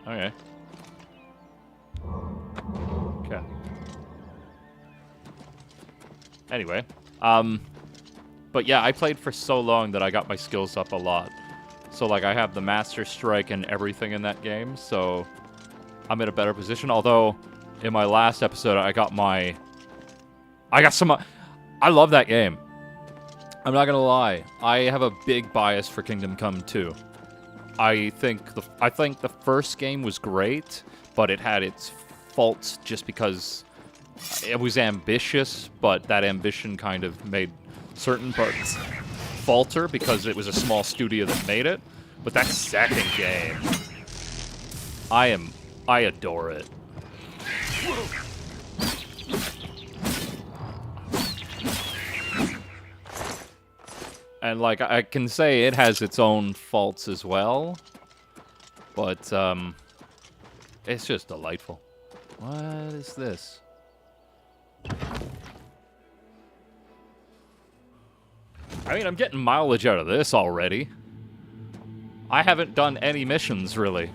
Okay. Okay. Anyway, but yeah, I played for so long that I got my skills up a lot. So, like, I have the Master Strike and everything in that game, so I'm in a better position. Although, in my last episode, I got some... I love that game. I'm not gonna lie. I have a big bias for Kingdom Come 2. I think the first game was great, but it had its faults just because it was ambitious, but that ambition kind of made certain parts falter because it was a small studio that made it. But that second game, I adore it. And, like, I can say it has its own faults as well, but, it's just delightful. What is this? I mean, I'm getting mileage out of this already. I haven't done any missions, really.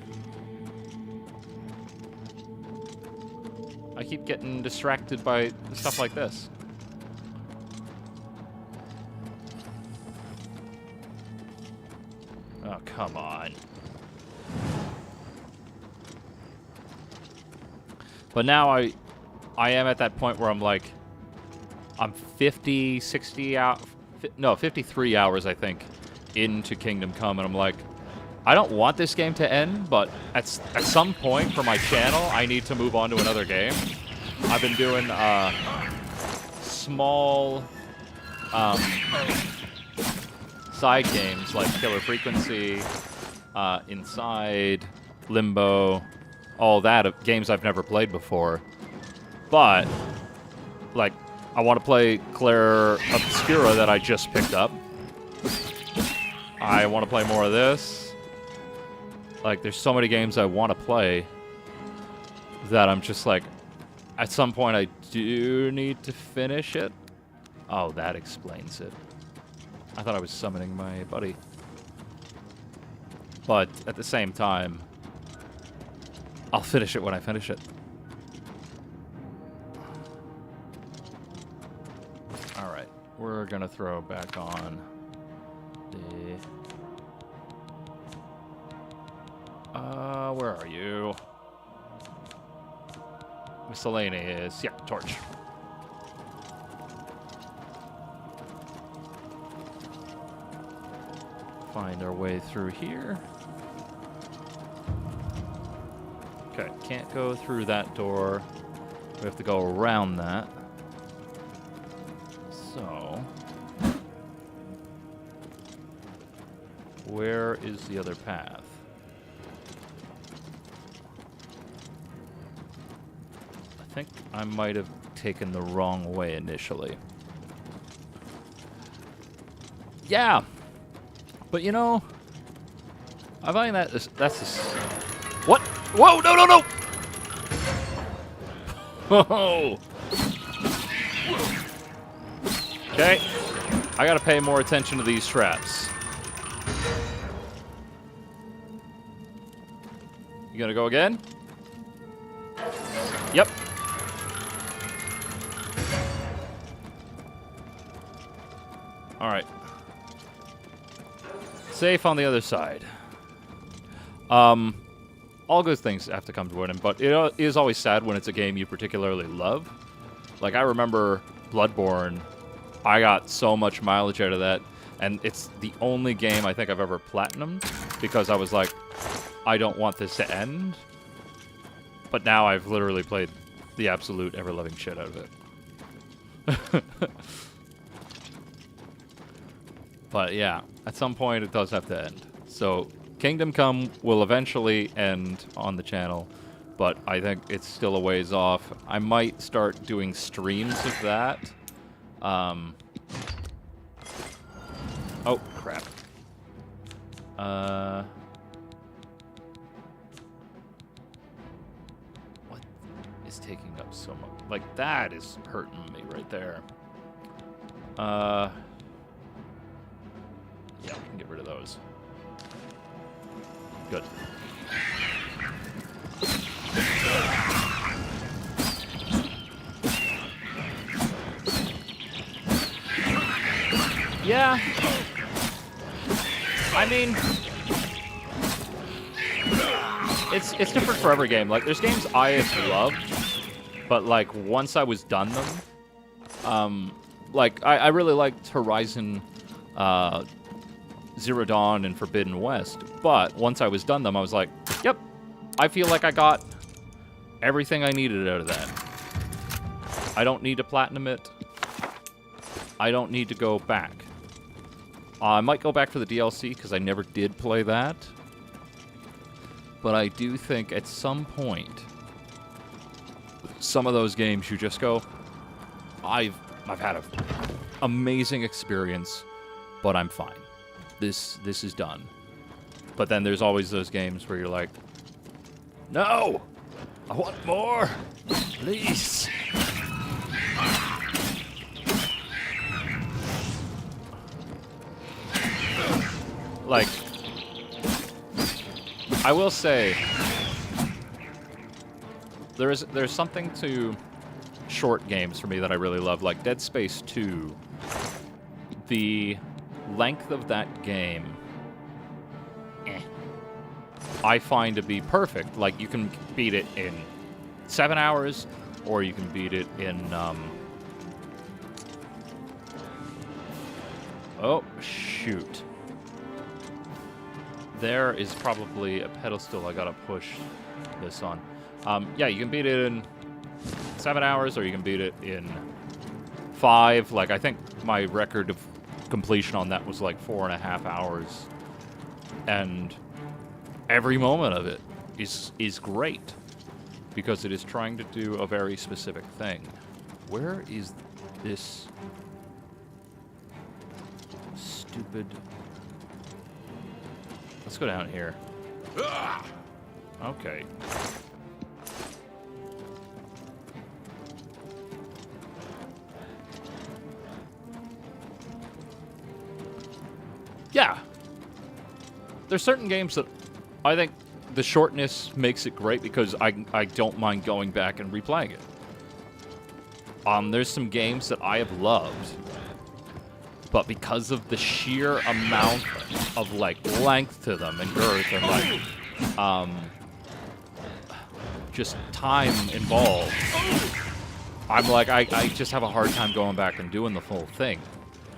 I keep getting distracted by stuff like this. Oh, come on. But now I am at that point where I'm like, I'm 53 hours, I think, into Kingdom Come, and I'm like, I don't want this game to end, but at some point for my channel, I need to move on to another game. I've been doing small side games like Killer Frequency, Inside, Limbo, all that, games I've never played before. But, like, I want to play Claire Obscura that I just picked up. I want to play more of this. Like, there's so many games I want to play that I'm just like, at some point I do need to finish it. Oh, that explains it. I thought I was summoning my buddy. But at the same time, I'll finish it when I finish it. Alright, we're gonna throw back on the... where are you? Miscellaneous. Yeah, torch. Find our way through here. Okay, can't go through that door. We have to go around that. So, where is the other path? I think I might have taken the wrong way initially. Yeah! But, you know, I find that that's what? Whoa! No! No! No! Whoa! Okay, I gotta pay more attention to these traps. You gonna go again? Yep. All right. Safe on the other side. all good things have to come to an end, but it is always sad when it's a game you particularly love. Like, I remember Bloodborne, I got so much mileage out of that, and it's the only game I think I've ever platinumed, because I was like, I don't want this to end. But now I've literally played the absolute ever-loving shit out of it. But yeah, at some point it does have to end. So Kingdom Come will eventually end on the channel, but I think it's still a ways off. I might start doing streams of that. Oh, crap. What is taking up so much? Like, that is hurting me right there. Yeah, we can get rid of those. Good. Yeah. I mean, it's different for every game. Like, there's games I have loved, but like once I was done them, like I really liked Horizon Zero Dawn and Forbidden West, but once I was done them, I was like, yep, I feel like I got everything I needed out of that. I don't need to platinum it. I don't need to go back. I might go back for the DLC, because I never did play that. But I do think at some point, some of those games you just go, I've had an amazing experience, but I'm fine. This is done. But then there's always those games where you're like, no! I want more! Please! Like, I will say, there's something to short games for me that I really love, like Dead Space 2. The length of that game, I find to be perfect. Like, you can beat it in 7 hours, or you can beat it in, oh, shoot. There is probably a pedestal I gotta push this on. Yeah, you can beat it in 7 hours, or you can beat it in 5. Like, I think my record of completion on that was like 4.5 hours. And every moment of it is great, because it is trying to do a very specific thing. Where is this stupid... Let's go down here. Okay. Yeah. There's certain games that I think the shortness makes it great, because I don't mind going back and replaying it. There's some games that I have loved, but because of the sheer amount of, like, length to them and girth and, like, just time involved, I'm like, I just have a hard time going back and doing the full thing,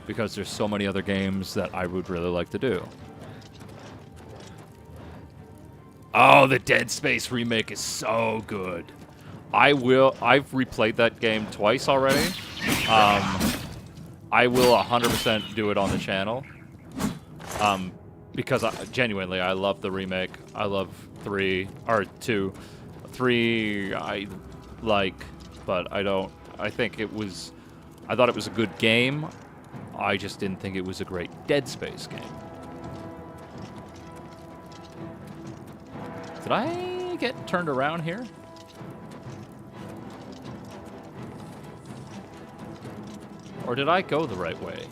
because there's so many other games that I would really like to do. Oh, the Dead Space remake is so good. I've replayed that game twice already. I will 100% do it on the channel, because genuinely, I love the remake. I love 3, or 2. 3 I like, but I don't. I think it was, I thought it was a good game. I just didn't think it was a great Dead Space game. Did I get turned around here? Or did I go the right way?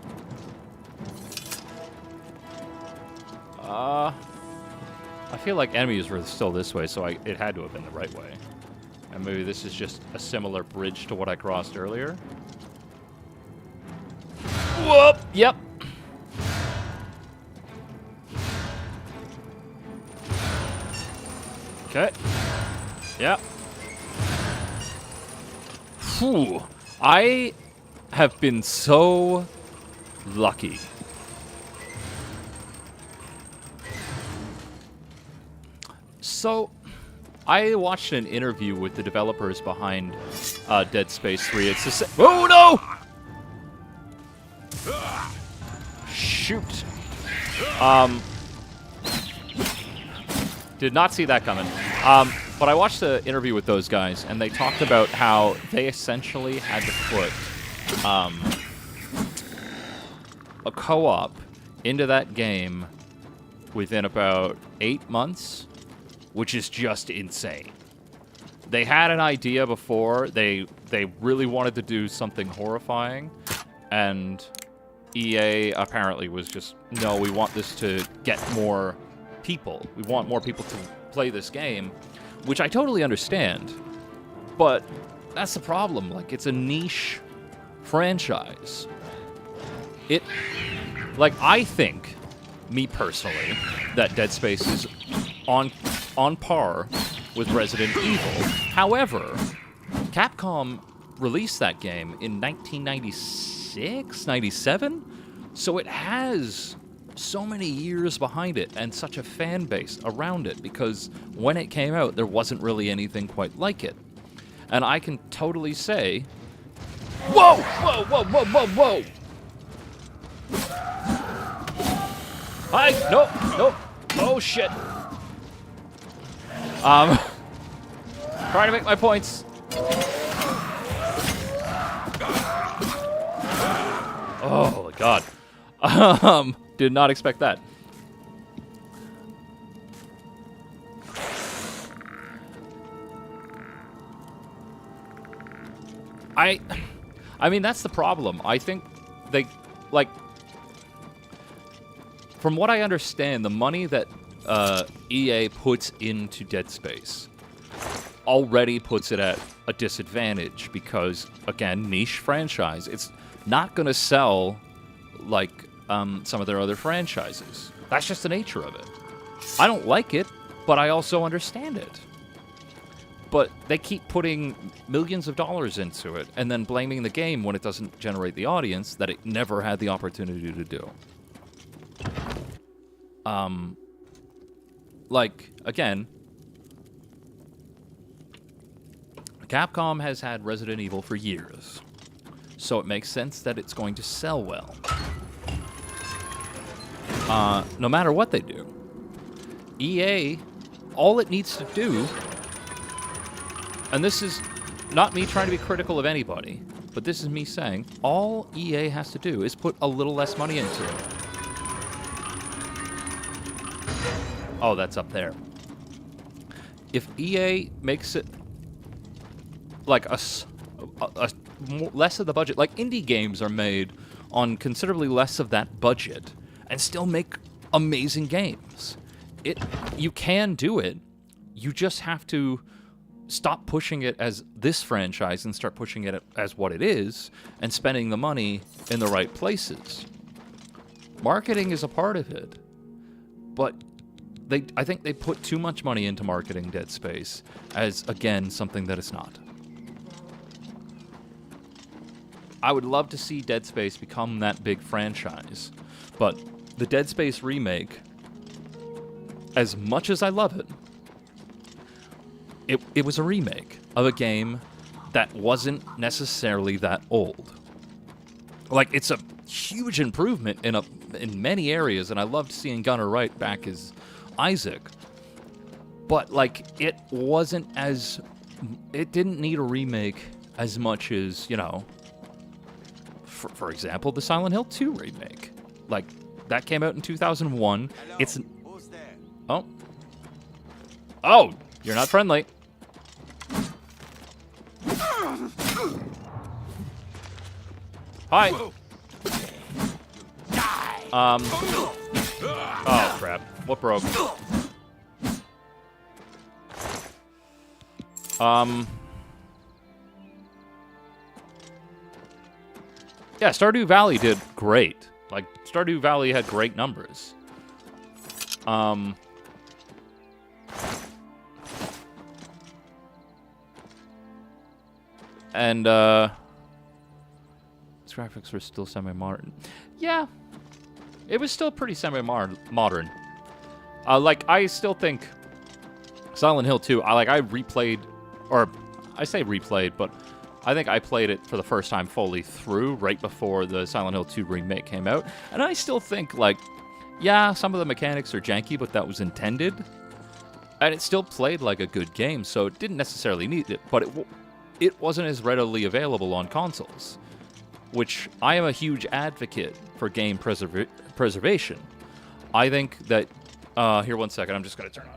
I feel like enemies were still this way, so it had to have been the right way. And maybe this is just a similar bridge to what I crossed earlier. Whoop! Yep. Okay. Yep. Phew. I have been so lucky. So, I watched an interview with the developers behind Dead Space 3. It's the same. Oh no! Shoot. Did not see that coming. But I watched the interview with those guys, and they talked about how they essentially had to put a co-op into that game within about 8 months, which is just insane. They had an idea before. They really wanted to do something horrifying, and EA apparently was just, no, we want this to get more people. We want more people to play this game, which I totally understand, but that's the problem. Like, it's a niche franchise. I think, me personally, that Dead Space is on par with Resident Evil. However, Capcom released that game in 1996, 97, so it has so many years behind it and such a fan base around it, because when it came out, there wasn't really anything quite like it. And I can totally say, whoa, whoa, whoa, whoa, whoa, whoa. Hi, no, no, oh shit. Trying to make my points. Oh my god. Did not expect that. I mean, that's the problem. I think they, like, from what I understand, the money that EA puts into Dead Space already puts it at a disadvantage because, again, niche franchise. It's not going to sell like some of their other franchises. That's just the nature of it. I don't like it, but I also understand it. But they keep putting millions of dollars into it and then blaming the game when it doesn't generate the audience that it never had the opportunity to do. Like, again, Capcom has had Resident Evil for years, so it makes sense that it's going to sell well. No matter what they do. EA, all it needs to do, and this is not me trying to be critical of anybody, but this is me saying, all EA has to do is put a little less money into it. Oh, that's up there. If EA makes it like a less of the budget, like indie games are made on considerably less of that budget and still make amazing games. You can do it. You just have to stop pushing it as this franchise and start pushing it as what it is and spending the money in the right places. Marketing is a part of it, but I think they put too much money into marketing Dead Space as, again, something that it's not. I would love to see Dead Space become that big franchise, but the Dead Space remake, as much as I love it, it was a remake of a game that wasn't necessarily that old. Like, it's a huge improvement in many areas, and I loved seeing Gunnar Wright back as Isaac, but like it didn't need a remake as much as, you know, for example, the Silent Hill 2 remake. Like, that came out in 2001. Hello? Oh, you're not friendly. Hi. Oh crap. What broke? Yeah, Stardew Valley did great. Like, Stardew Valley had great numbers. And its graphics were still semi-modern. Yeah, it was still pretty semi-modern. Like, I still think Silent Hill 2, I replayed, or I say replayed, but I think I played it for the first time fully through right before the Silent Hill 2 remake came out. And I still think, like, yeah, some of the mechanics are janky, but that was intended. And it still played like a good game, so it didn't necessarily need it, but it wasn't as readily available on consoles, which I am a huge advocate for game preservation. I think that... here, one second, I'm just going to turn on.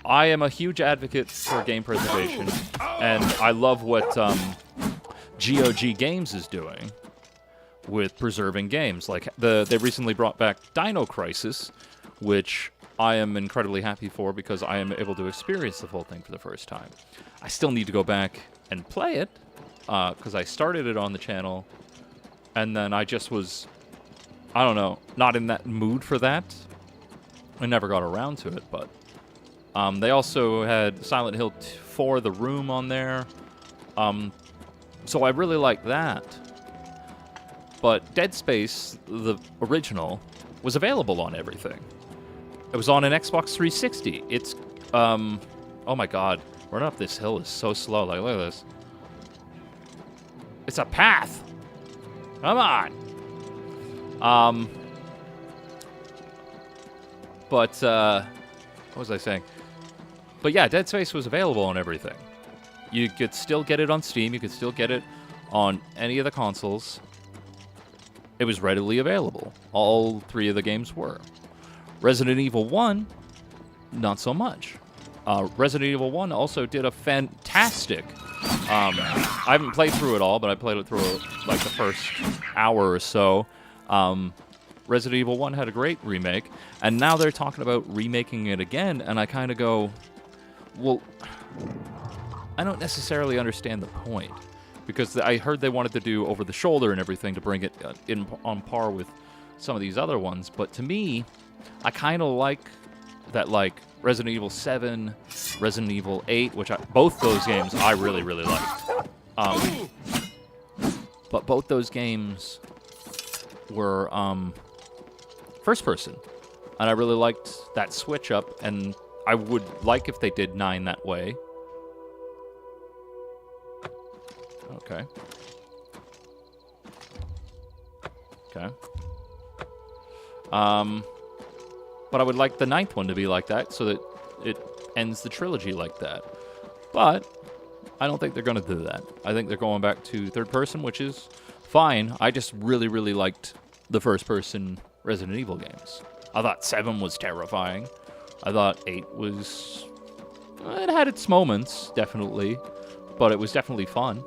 I am a huge advocate for game preservation, and I love what GOG Games is doing with preserving games. Like, they recently brought back Dino Crisis, which I am incredibly happy for because I am able to experience the full thing for the first time. I still need to go back and play it, because I started it on the channel, and then I just was, I don't know, not in that mood for that. I never got around to it, but they also had Silent Hill 4 The Room on there, so I really like that. But Dead Space, the original, was available on everything. It was on an Xbox 360. It's, oh my god, running up this hill is so slow. Like, look at this. It's a path. Come on. But, what was I saying? But yeah, Dead Space was available on everything. You could still get it on Steam. You could still get it on any of the consoles. It was readily available. All three of the games were. Resident Evil 1, not so much. Resident Evil 1 also did a fantastic... I haven't played through it all, but I played it through like the first hour or so. Resident Evil 1 had a great remake, and now they're talking about remaking it again, and I kind of go, well, I don't necessarily understand the point, because I heard they wanted to do over the shoulder and everything to bring it on par with some of these other ones, but to me, I kind of like that, like, Resident Evil 7, Resident Evil 8, which both those games I really, really liked. But both those games were first person, and I really liked that switch up, and I would like if they did 9 that way. Okay. Okay. But I would like the 9th one to be like that, so that it ends the trilogy like that. But I don't think they're going to do that. I think they're going back to third person, which is fine. I just really, really liked the first person Resident Evil games. I thought 7 was terrifying. I thought 8 was... It had its moments, definitely. But it was definitely fun.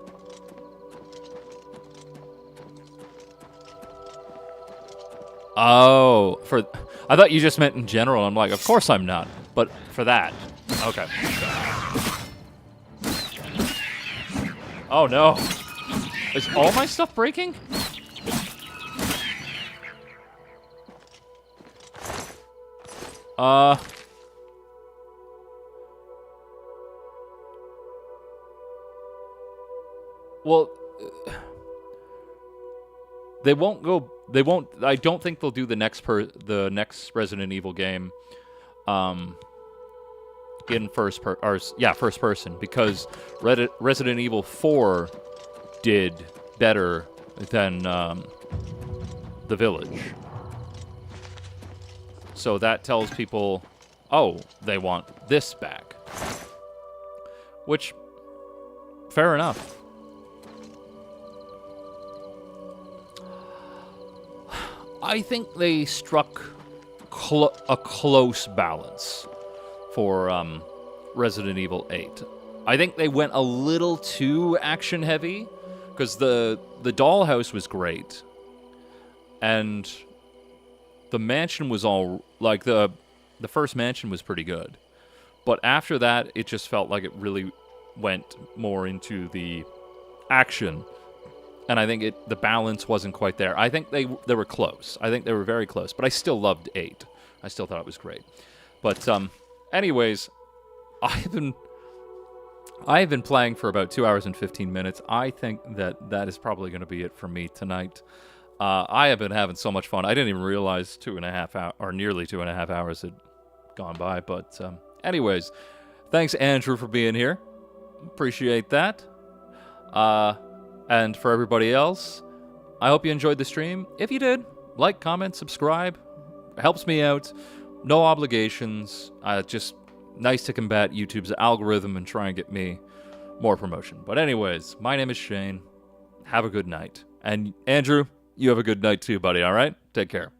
Oh, I thought you just meant in general. I'm like, of course I'm not. But for that. Okay. Oh no. Is all my stuff breaking? Well, they won't go. They won't. I don't think they'll do the next Resident Evil game, in first person, because Resident Evil 4 did better than The Village. So that tells people, oh, they want this back. Which, fair enough. I think they struck a close balance for Resident Evil 8. I think they went a little too action-heavy, because the dollhouse was great, and the mansion was all... Like, the first mansion was pretty good. But after that, it just felt like it really went more into the action. And I think the balance wasn't quite there. I think they were close. I think they were very close. But I still loved 8. I still thought it was great. But anyways, I've been playing for about 2 hours and 15 minutes. I think that is probably going to be it for me tonight. I have been having so much fun. I didn't even realize 2.5 hours, or nearly 2.5 hours had gone by. But anyways, thanks, Andrew, for being here. Appreciate that. And for everybody else, I hope you enjoyed the stream. If you did, like, comment, subscribe. It helps me out. No obligations. Just nice to combat YouTube's algorithm and try and get me more promotion. But anyways, my name is Shane. Have a good night. And Andrew, you have a good night too, buddy, all right? Take care.